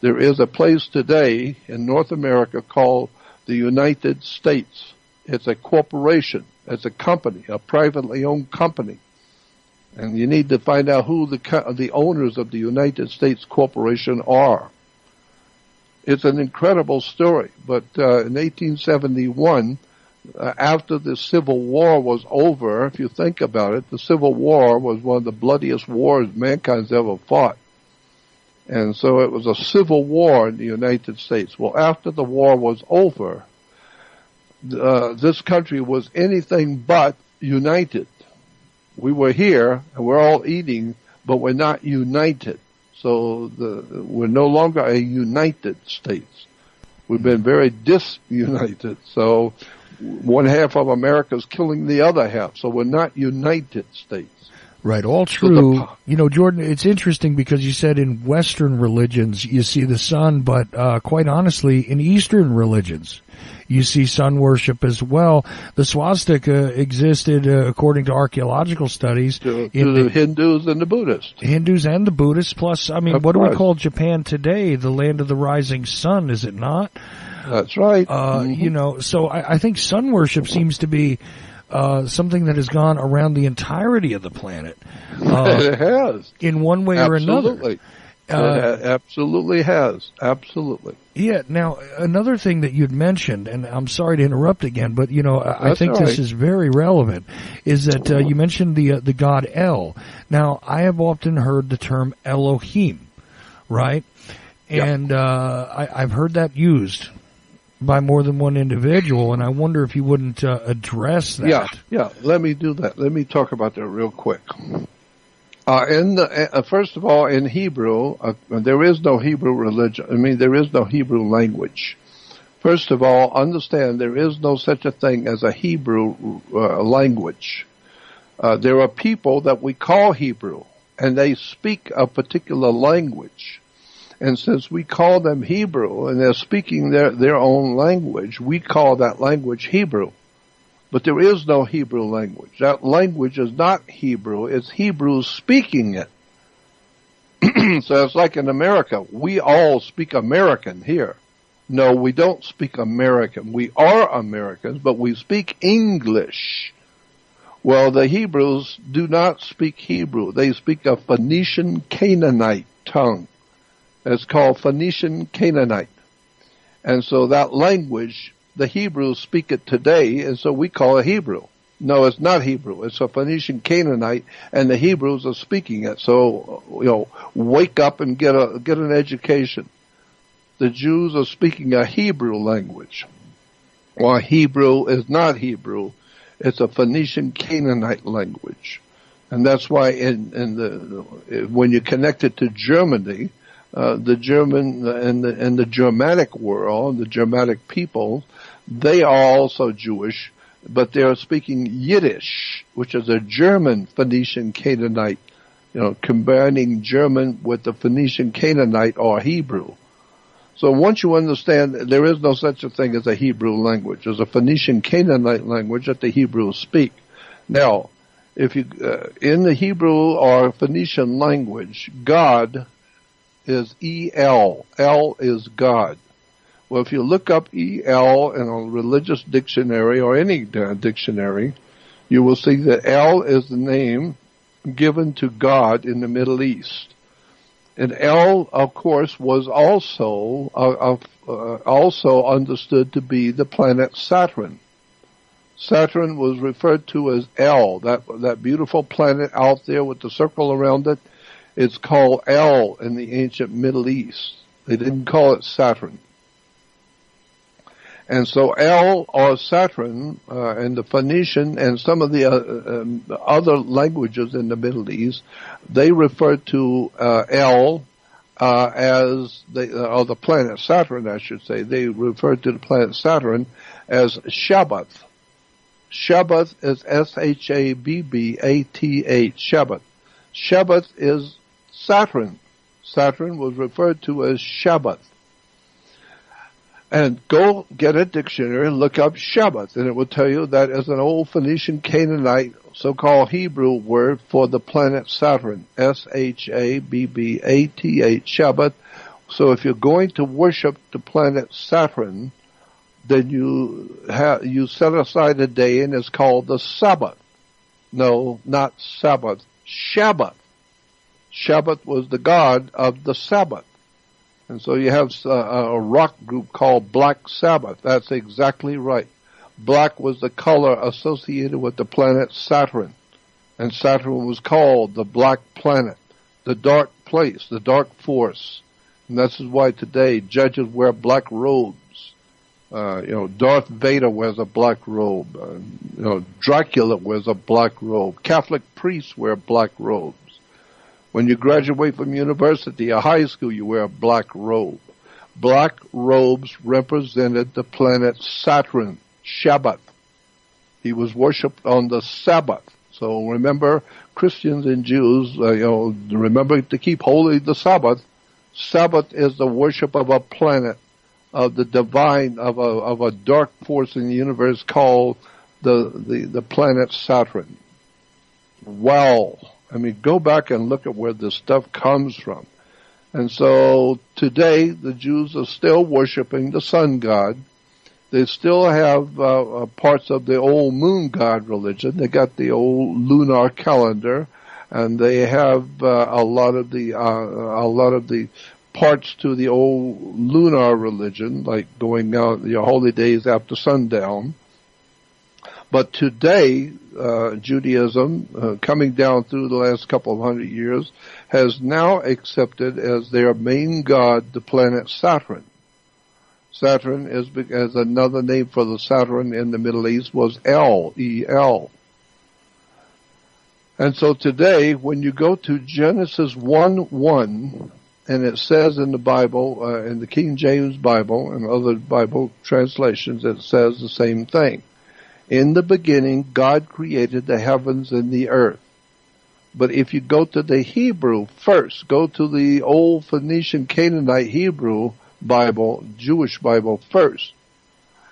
Speaker 2: There is a place today in North America called the United States. It's a corporation. It's a company, a privately owned company. And you need to find out who the owners of the United States Corporation are. It's an incredible story. But in 1871, after the Civil War was over, if you think about it, the Civil War was one of the bloodiest wars mankind's ever fought. And so it was a civil war in the United States. Well, after the war was over, this country was anything but united. We were here, and we're all eating, but we're not united. So we're no longer a United States. We've been very disunited. So one half of America is killing the other half. So we're not United States.
Speaker 1: Right, all true. You know, Jordan, it's interesting because you said in Western religions you see the sun, but quite honestly, in Eastern religions you see sun worship as well. The swastika existed, according to archaeological studies,
Speaker 2: to the Hindus and the Buddhists.
Speaker 1: Hindus and the Buddhists, plus, I mean, what do we call Japan today? The land of the rising sun, is it not?
Speaker 2: That's right.
Speaker 1: You know, so I think sun worship seems to be something that has gone around the entirety of the planet.
Speaker 2: It has.
Speaker 1: In one way or another.
Speaker 2: It absolutely has. Absolutely.
Speaker 1: Yeah. Now, another thing that you'd mentioned, and I'm sorry to interrupt again, but, you know, I think this is very relevant, is that you mentioned the god El. Now, I have often heard the term Elohim, right? And I've heard that used by more than one individual, and I wonder if you wouldn't address that.
Speaker 2: Yeah. Let me do that. Let me talk about that real quick. First of all, in Hebrew, there is no Hebrew religion. I mean, there is no Hebrew language. First of all, understand there is no such a thing as a Hebrew language. There are people that we call Hebrew, and they speak a particular language. And since we call them Hebrew, and they're speaking their own language, we call that language Hebrew. But there is no Hebrew language. That language is not Hebrew. It's Hebrews speaking it. So it's like in America. We all speak American here. No, we don't speak American. We are Americans, but we speak English. Well, the Hebrews do not speak Hebrew. They speak a Phoenician Canaanite tongue. It's called Phoenician Canaanite. And so that language, the Hebrews speak it today, and so we call it Hebrew. No, it's not Hebrew. It's a Phoenician Canaanite, and the Hebrews are speaking it. So, you know, wake up and get an education. The Jews are speaking a Hebrew language. Well, Hebrew is not Hebrew. It's a Phoenician Canaanite language. And that's why when you connect it to Germany, the German and the Germanic world, the Germanic people, they are also Jewish, but they are speaking Yiddish, which is a German Phoenician Canaanite, you know, combining German with the Phoenician Canaanite or Hebrew. So once you understand, there is no such a thing as a Hebrew language. There's a Phoenician Canaanite language that the Hebrews speak. Now, if you in the Hebrew or Phoenician language, God is El. El is God. Well, if you look up El in a religious dictionary or any dictionary, you will see that El is the name given to God in the Middle East. And El, of course, was also understood to be the planet Saturn. Saturn was referred to as El, that beautiful planet out there with the circle around it. It's called El in the ancient Middle East. They didn't call it Saturn. And so El or Saturn and the Phoenician and some of the other languages in the Middle East, they refer to El as the planet Saturn, I should say. They refer to the planet Saturn as Shabbath. Shabbath is Shabbath. Shabbath. Shabbath is Saturn. Saturn was referred to as Shabbath. And go get a dictionary and look up Shabbat, and it will tell you that is an old Phoenician Canaanite, so-called Hebrew word for the planet Saturn, Shabbath, Shabbat. So if you're going to worship the planet Saturn, then you set aside a day, and it's called the Sabbath. No, not Sabbath, Shabbat. Shabbat was the god of the Sabbath. And so you have a rock group called Black Sabbath. That's exactly right. Black was the color associated with the planet Saturn. And Saturn was called the Black Planet, the dark place, the dark force. And this is why today judges wear black robes. Darth Vader wears a black robe. Dracula wears a black robe. Catholic priests wear black robes. When you graduate from university or high school, you wear a black robe. Black robes represented the planet Saturn, Shabbat. He was worshipped on the Sabbath. So remember, Christians and Jews, remember to keep holy the Sabbath. Sabbath is the worship of a planet, of the divine, of a dark force in the universe called the planet Saturn. Wow. I mean, go back and look at where this stuff comes from. And so today, the Jews are still worshiping the sun god. They still have parts of the old moon god religion. They got the old lunar calendar, and they have a lot of the parts to the old lunar religion, like going out your holy days after sundown. But today, Judaism, coming down through the last couple of hundred years, has now accepted as their main god the planet Saturn. Saturn is another name for the Saturn in the Middle East was El, E-L. And so today, when you go to Genesis 1:1, and it says in the Bible, in the King James Bible and other Bible translations, it says the same thing. In the beginning, God created the heavens and the earth. But if you go to the Hebrew first, go to the old Phoenician Canaanite Hebrew Bible, Jewish Bible first,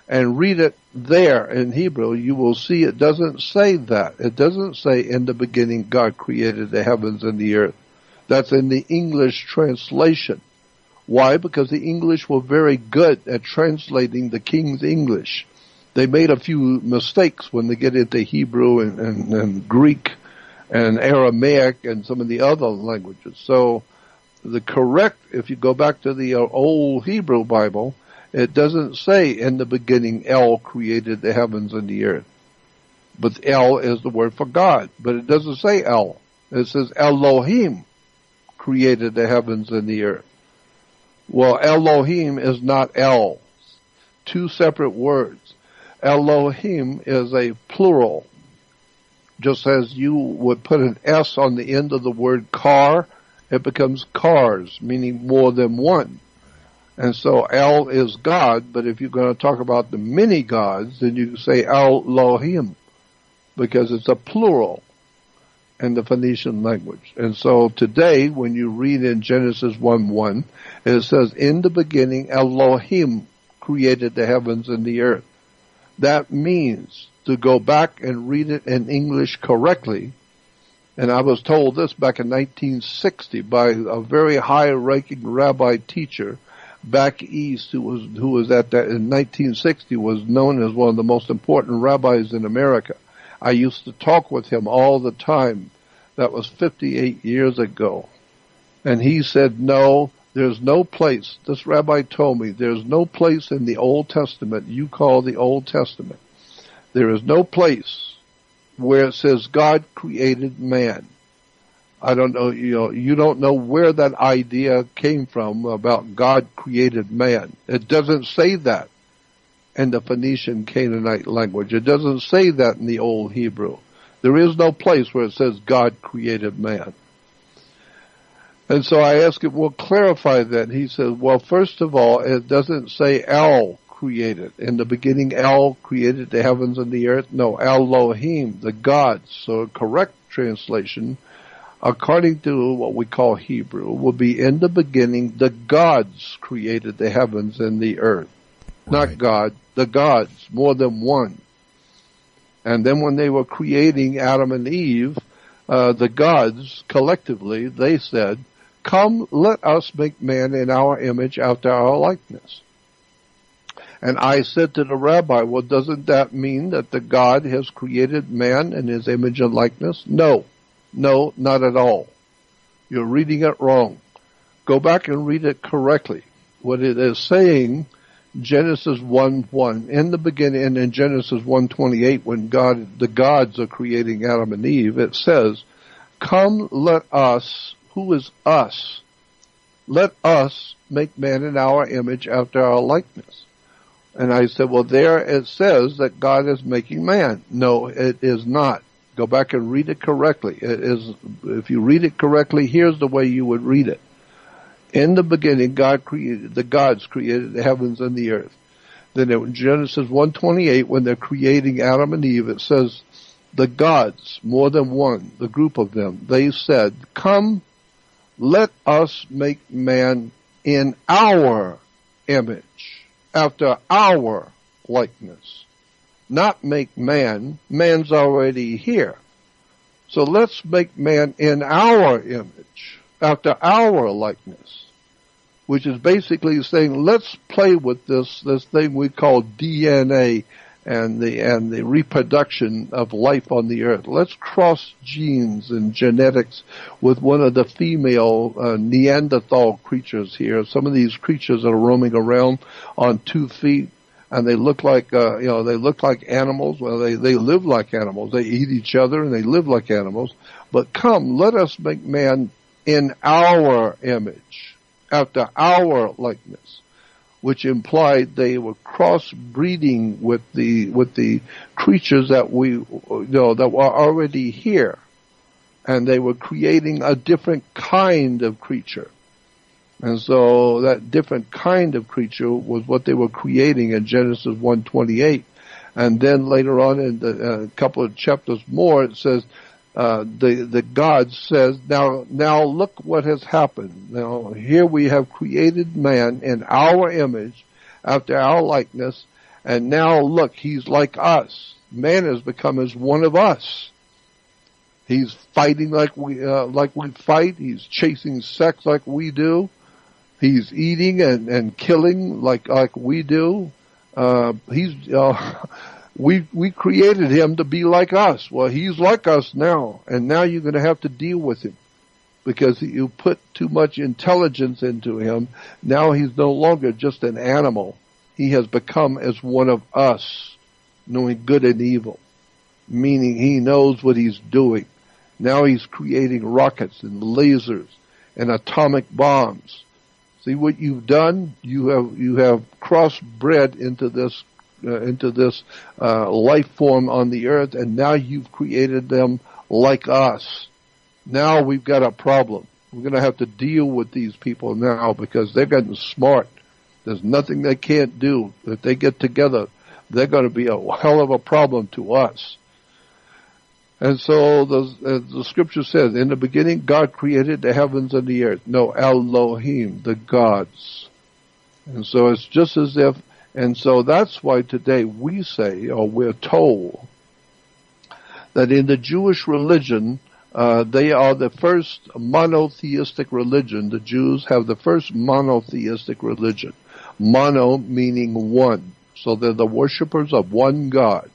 Speaker 2: and read it there in Hebrew, you will see it doesn't say that. It doesn't say in the beginning God created the heavens and the earth. That's in the English translation. Why? Because the English were very good at translating the King's English. They made a few mistakes when they get into Hebrew and Greek and Aramaic and some of the other languages. So the correct, if you go back to the old Hebrew Bible, it doesn't say in the beginning El created the heavens and the earth. But El is the word for God. But it doesn't say El. It says Elohim created the heavens and the earth. Well, Elohim is not El. Two separate words. Elohim is a plural. Just as you would put an S on the end of the word car, it becomes cars, meaning more than one. And so El is God, but if you're going to talk about the many gods, then you say Elohim, because it's a plural in the Phoenician language. And so today, when you read in Genesis 1:1, it says, in the beginning, Elohim created the heavens and the earth. That means to go back and read it in English correctly. And I was told this back in 1960 by a very high-ranking rabbi teacher back east who was at that in 1960 was known as one of the most important rabbis in America. I used to talk with him all the time. That was 58 years ago. And he said, no, there's no place, this rabbi told me, there's no place in the Old Testament you call the Old Testament. There is no place where it says God created man. I don't know, you don't know where that idea came from about God created man. It doesn't say that in the Phoenician Canaanite language. It doesn't say that in the Old Hebrew. There is no place where it says God created man. And so I asked him, well, clarify that. He says, well, first of all, it doesn't say El created. In the beginning, El created the heavens and the earth. No, Elohim, the gods. So a correct translation, according to what we call Hebrew, will be in the beginning, the gods created the heavens and the earth. not God, the gods, more than one. And then when they were creating Adam and Eve, the gods, collectively, they said, "Come, let us make man in our image after our likeness." And I said to the rabbi, well, doesn't that mean that the God has created man in his image and likeness? No, not at all. You're reading it wrong. Go back and read it correctly. What it is saying, Genesis 1:1, in the beginning, and in Genesis 1:28, when the gods are creating Adam and Eve, it says, "Come, let us," who is us? "Let us make man in our image after our likeness." And I said, well, there it says that God is making man. No, it is not. Go back and read it correctly. It is, if you read it correctly, here's the way you would read it. In the beginning, the gods created the heavens and the earth. Then in Genesis 1:28, when they're creating Adam and Eve, it says, the gods, more than one, the group of them, they said, "Come, let us make man in our image, after our likeness." Not make man. Man's already here. So let's make man in our image, after our likeness, which is basically saying, let's play with this thing we call DNA and the reproduction of life on the earth. Let's cross genes and genetics with one of the female Neanderthal creatures here. Some of these creatures are roaming around on 2 feet, and they look like they look like animals. Well, they live like animals. They eat each other and they live like animals. But come, let us make man in our image, after our likeness, which implied they were crossbreeding with the creatures that that were already here, and they were creating a different kind of creature. And so that different kind of creature was what they were creating in Genesis 1:28. And then later on in a couple of chapters more, it says, the God says, now look what has happened. Now here we have created man in our image, after our likeness, and now look, he's like us. Man has become as one of us. He's fighting like we fight. He's chasing sex like we do. He's eating and killing like we do. We created him to be like us. Well, he's like us now, and now you're going to have to deal with him because you put too much intelligence into him. Now he's no longer just an animal. He has become as one of us, knowing good and evil, meaning he knows what he's doing. Now he's creating rockets and lasers and atomic bombs. See what you've done? You have crossbred into this life form on the earth, and now you've created them like us. Now we've got a problem. We're going to have to deal with these people now because they're getting smart. There's nothing they can't do. If they get together, they're going to be a hell of a problem to us. And so the scripture says, in the beginning, God created the heavens and the earth. No, Elohim, the gods. And so it's just as if, and so that's why today we say, or we're told, that in the Jewish religion, they are the first monotheistic religion. The Jews have the first monotheistic religion. Mono meaning one. So they're the worshipers of one God.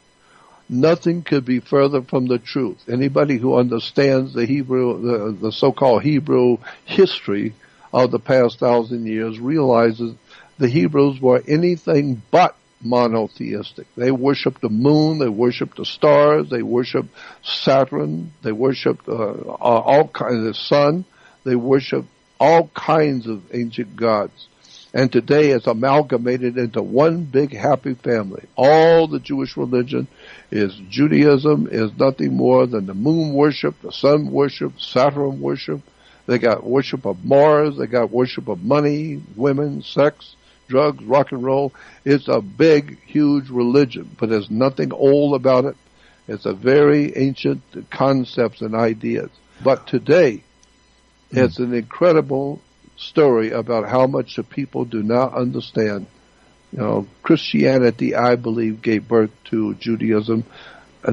Speaker 2: Nothing could be further from the truth. Anybody who understands the Hebrew, the so-called Hebrew history of the past 1,000 years realizes the Hebrews were anything but monotheistic. They worshipped the moon, they worshipped the stars, they worshipped Saturn, they worshipped all kinds of the sun, they worshipped all kinds of ancient gods. And today it's amalgamated into one big happy family. All the Jewish religion is Judaism, is nothing more than the moon worship, the sun worship, Saturn worship. They got worship of Mars, they got worship of money, women, sex, drugs, rock and roll. It's a big, huge religion, but there's nothing old about it. It's a very ancient concepts and ideas. But today, it's an incredible story about how much the people do not understand Christianity, I believe, gave birth to Judaism,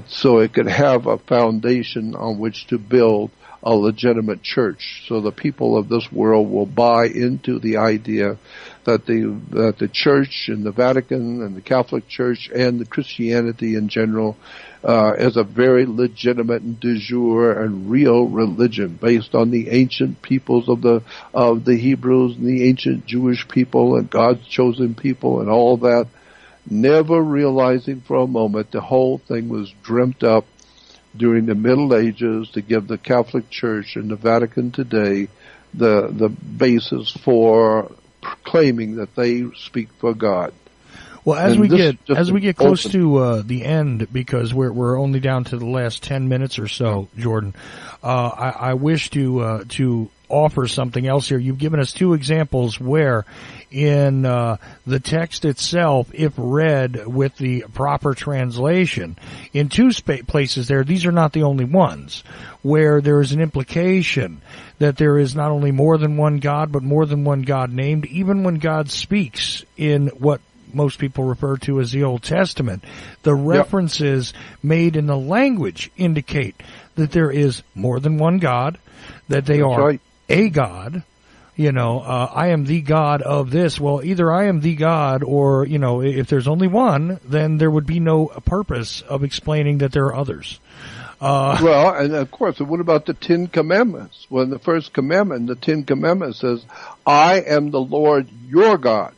Speaker 2: so it could have a foundation on which to build a legitimate church. So the people of this world will buy into the idea that the church and the Vatican and the Catholic Church and the Christianity in general is a very legitimate and de jure and real religion based on the ancient peoples of the Hebrews and the ancient Jewish people and God's chosen people and all that, never realizing for a moment the whole thing was dreamt up during the Middle Ages to give the Catholic Church and the Vatican today the basis for claiming that they speak for God.
Speaker 1: Well, as we get close to the end, because we're only down to the last 10 minutes or so, Jordan, I wish to offer something else here. You've given us two examples where in the text itself, if read with the proper translation, in two places there, these are not the only ones, where there is an implication that there is not only more than one God, but more than one God named, even when God speaks in what most people refer to as the Old Testament. The references made in the language indicate that there is more than one God, that they are a God. I am the God of this. Well, either I am the God or, if there's only one, then there would be no purpose of explaining that there are others.
Speaker 2: Well, and of course, what about the Ten Commandments? Well, in the first commandment, the Ten Commandments says, I am the Lord your God.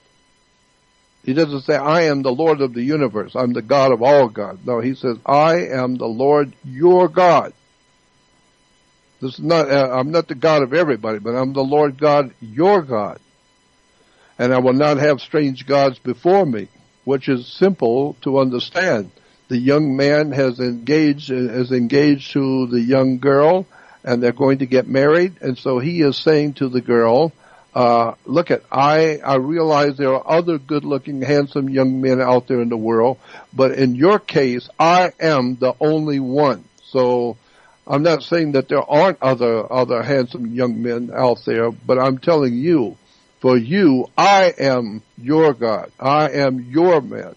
Speaker 2: He doesn't say, I am the Lord of the universe. I'm the God of all gods. No, he says, I am the Lord your God. This is not, I'm not the God of everybody, but I'm the Lord God, your God. And I will not have strange gods before me, which is simple to understand. The young man is engaged to the young girl, and they're going to get married. And so he is saying to the girl, look I realize there are other good-looking, handsome young men out there in the world, but in your case, I am the only one. So I'm not saying that there aren't other handsome young men out there, but I'm telling you, for you, I am your God. I am your man.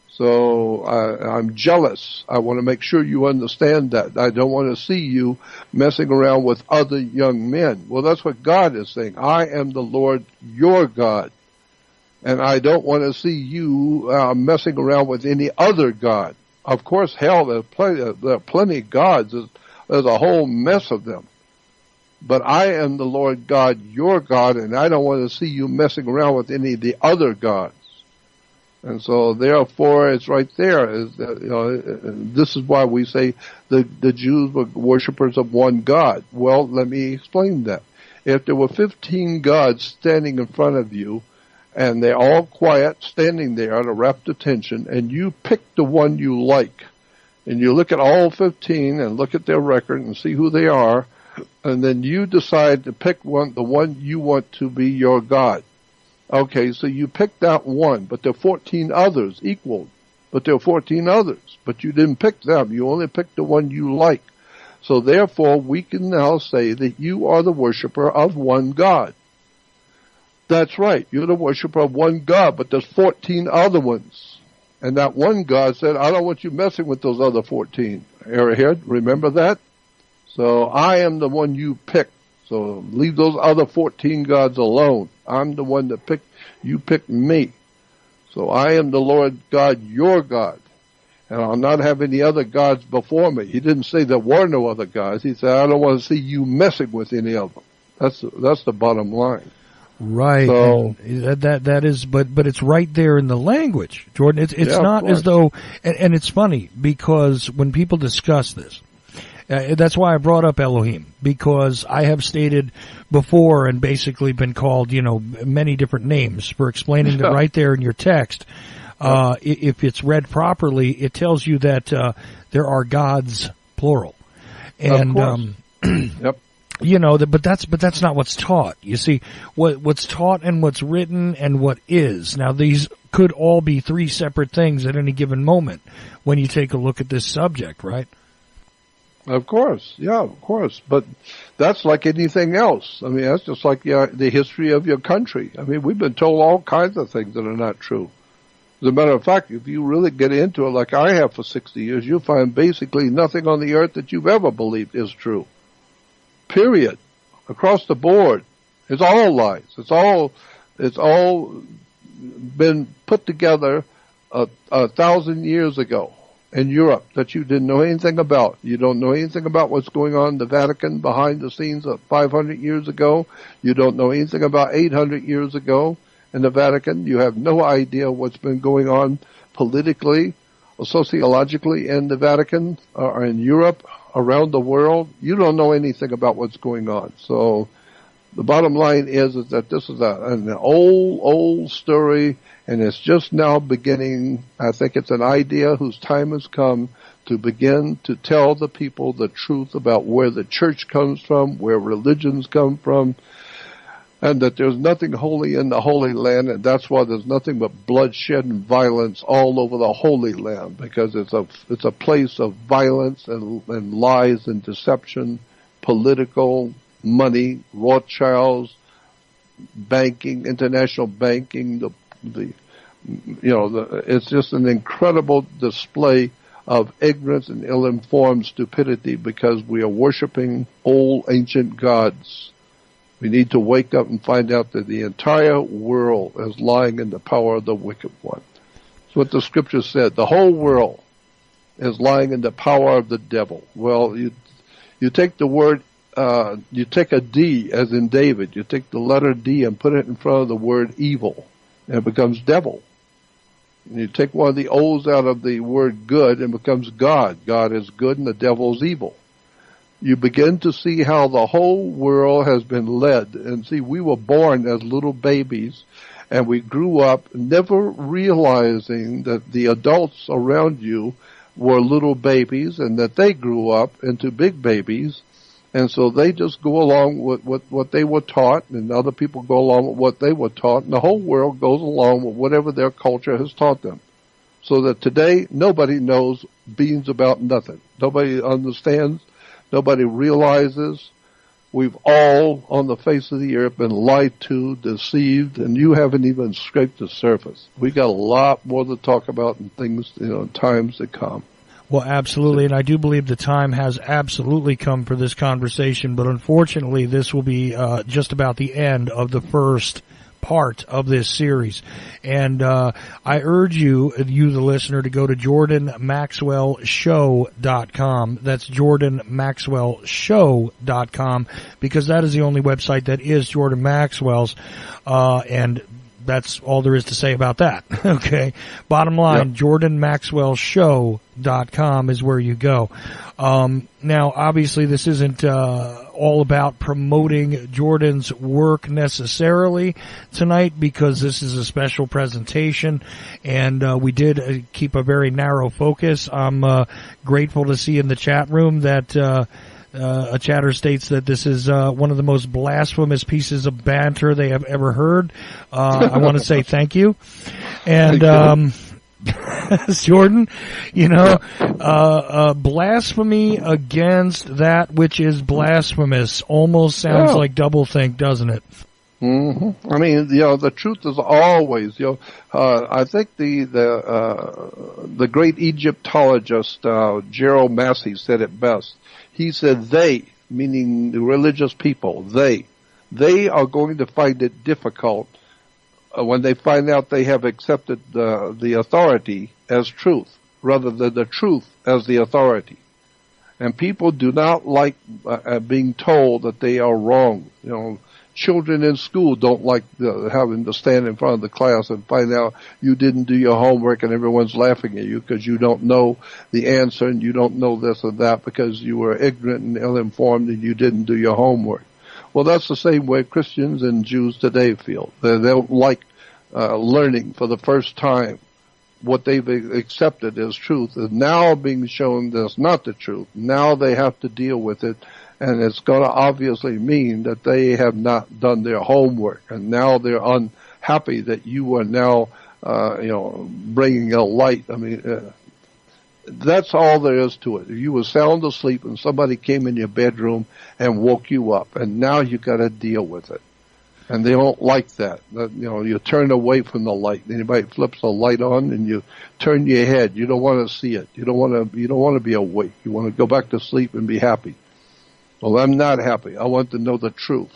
Speaker 2: So I'm jealous. I want to make sure you understand that. I don't want to see you messing around with other young men. Well, that's what God is saying. I am the Lord your God. And I don't want to see you messing around with any other God. Of course, hell, there are plenty of gods. There's a whole mess of them. But I am the Lord God, your God, and I don't want to see you messing around with any of the other gods. And so, therefore, it's right there. This is why we say the Jews were worshippers of one God. Well, let me explain that. If there were 15 gods standing in front of you, and they're all quiet, standing there at a rapt attention, and you pick the one you like, and you look at all 15 and look at their record and see who they are, and then you decide to pick the one you want to be your God. Okay, so you picked that one, but there are 14 others equal. But there are 14 others, but you didn't pick them. You only picked the one you like. So therefore, we can now say that you are the worshiper of one God. That's right. You're the worshiper of one God, but there's 14 other ones. And that one God said, I don't want you messing with those other 14. Airhead, remember that? So I am the one you picked. So leave those other 14 gods alone. I'm the one that picked, you picked me. So I am the Lord God, your God. And I'll not have any other gods before me. He didn't say there were no other gods. He said, I don't want to see you messing with any of them. That's the bottom line.
Speaker 1: Right. So, that is, but it's right there in the language, Jordan. It's not as though, and it's funny because when people discuss this, that's why I brought up Elohim, because I have stated before and basically been called, many different names for explaining that right there in your text. If it's read properly, it tells you that there are gods, plural. And
Speaker 2: yep.
Speaker 1: But that's not what's taught. You see, what's taught and what's written and what is. Now, these could all be three separate things at any given moment when you take a look at this subject, right?
Speaker 2: Of course, yeah, of course. But that's like anything else. I mean, that's just like the history of your country. I mean, we've been told all kinds of things that are not true. As a matter of fact, if you really get into it like I have for 60 years, you'll find basically nothing on the earth that you've ever believed is true. Period. Across the board. It's all lies. It's all been put together 1,000 years ago in Europe that you didn't know anything about. You don't know anything about what's going on in the Vatican behind the scenes of 500 years ago. You don't know anything about 800 years ago in the Vatican. You have no idea what's been going on politically or sociologically in the Vatican or in Europe, around the world. You don't know anything about what's going on. So the bottom line is that this is an old story, and it's just now beginning. I think it's an idea whose time has come to begin to tell the people the truth about where the church comes from, where religions come from, and that there's nothing holy in the Holy Land, and that's why there's nothing but bloodshed and violence all over the Holy Land, because it's a place of violence and lies and deception, political, money, Rothschilds, banking, international banking, it's just an incredible display of ignorance and ill-informed stupidity because we are worshiping old ancient gods. We need to wake up and find out that the entire world is lying in the power of the wicked one. That's what the scripture said. The whole world is lying in the power of the devil. Well, you take the word, you take a D as in David. You take the letter D and put it in front of the word evil, and it becomes devil. And you take one of the O's out of the word good and it becomes God. God is good and the devil is evil. You begin to see how the whole world has been led. And see, we were born as little babies, and we grew up never realizing that the adults around you were little babies and that they grew up into big babies. And so they just go along with what they were taught, and other people go along with what they were taught, and the whole world goes along with whatever their culture has taught them. So that today, nobody knows beans about nothing. Nobody understands. Nobody realizes. We've all, on the face of the earth, been lied to, deceived, and you haven't even scraped the surface. We got a lot more to talk about in things, times to come.
Speaker 1: Well, absolutely, and I do believe the time has absolutely come for this conversation, but unfortunately this will be just about the end of the first part of this series. And I urge you, the listener, to go to JordanMaxwellShow.com. That's JordanMaxwellShow.com, because that is the only website that is Jordan Maxwell's, and that's all there is to say about that. Okay. Bottom line, yep. JordanMaxwellShow.com is where you go. Now, obviously, this isn't all about promoting Jordan's work necessarily tonight, because this is a special presentation, and we did keep a very narrow focus. I'm grateful to see in the chat room that a chatter states that this is one of the most blasphemous pieces of banter they have ever heard. I want to say thank you. And Jordan, blasphemy against that which is blasphemous almost sounds like doublethink, doesn't it?
Speaker 2: Mm-hmm. I mean, the truth is always, I think the great Egyptologist Gerald Massey said it best. He said they, meaning the religious people, they are going to find it difficult when they find out they have accepted the authority as truth, rather than the truth as the authority. And people do not like being told that they are wrong. Children in school don't like having to stand in front of the class and find out you didn't do your homework and everyone's laughing at you because you don't know the answer and you don't know this or that because you were ignorant and ill-informed and you didn't do your homework. Well, that's the same way Christians and Jews today feel. They don't like learning for the first time what they've accepted as truth is now being shown that's not the truth. Now they have to deal with it. And it's going to obviously mean that they have not done their homework, and now they're unhappy that you are now, bringing a light. I mean, that's all there is to it. If you were sound asleep and somebody came in your bedroom and woke you up, and now you got to deal with it. And they don't like that. You turn away from the light. Anybody flips the light on and you turn your head. You don't want to see it. You don't want to be awake. You want to go back to sleep and be happy. Well, I'm not happy. I want to know the truth.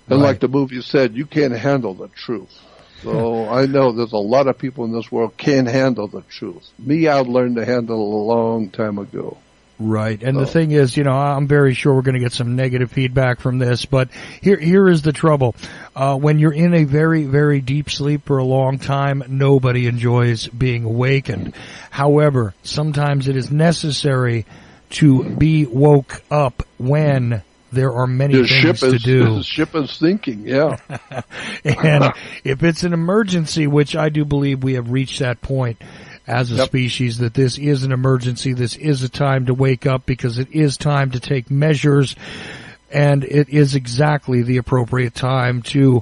Speaker 2: And like the movie said, you can't handle the truth. So I know there's a lot of people in this world can't handle the truth. Me, I learned to handle it a long time ago.
Speaker 1: Right. And the thing is, I'm very sure we're going to get some negative feedback from this, but here is the trouble. When you're in a very, very deep sleep for a long time, nobody enjoys being awakened. However, sometimes it is necessary to be woke up when there are many things to do.
Speaker 2: The ship is sinking, yeah.
Speaker 1: And if it's an emergency, which I do believe we have reached that point as a species, that this is an emergency, this is a time to wake up because it is time to take measures, and it is exactly the appropriate time to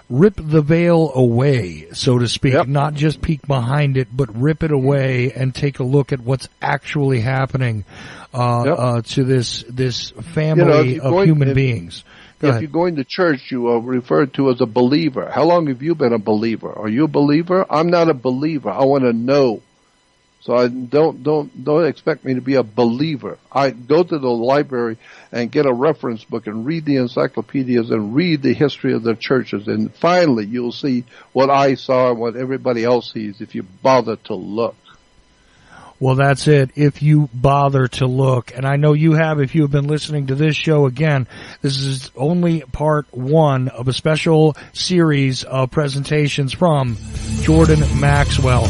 Speaker 1: rip the veil away, so to speak, not just peek behind it, but rip it away and take a look at what's actually happening to this family of human beings.
Speaker 2: If you're going to church, you are referred to as a believer. How long have you been a believer? Are you a believer? I'm not a believer. I want to know. So I don't expect me to be a believer. I go to the library and get a reference book and read the encyclopedias and read the history of the churches, and finally you'll see what I saw and what everybody else sees if you bother to look.
Speaker 1: Well, that's it. If you bother to look, and I know you have if you have been listening to this show again, this is only part one of a special series of presentations from Jordan Maxwell.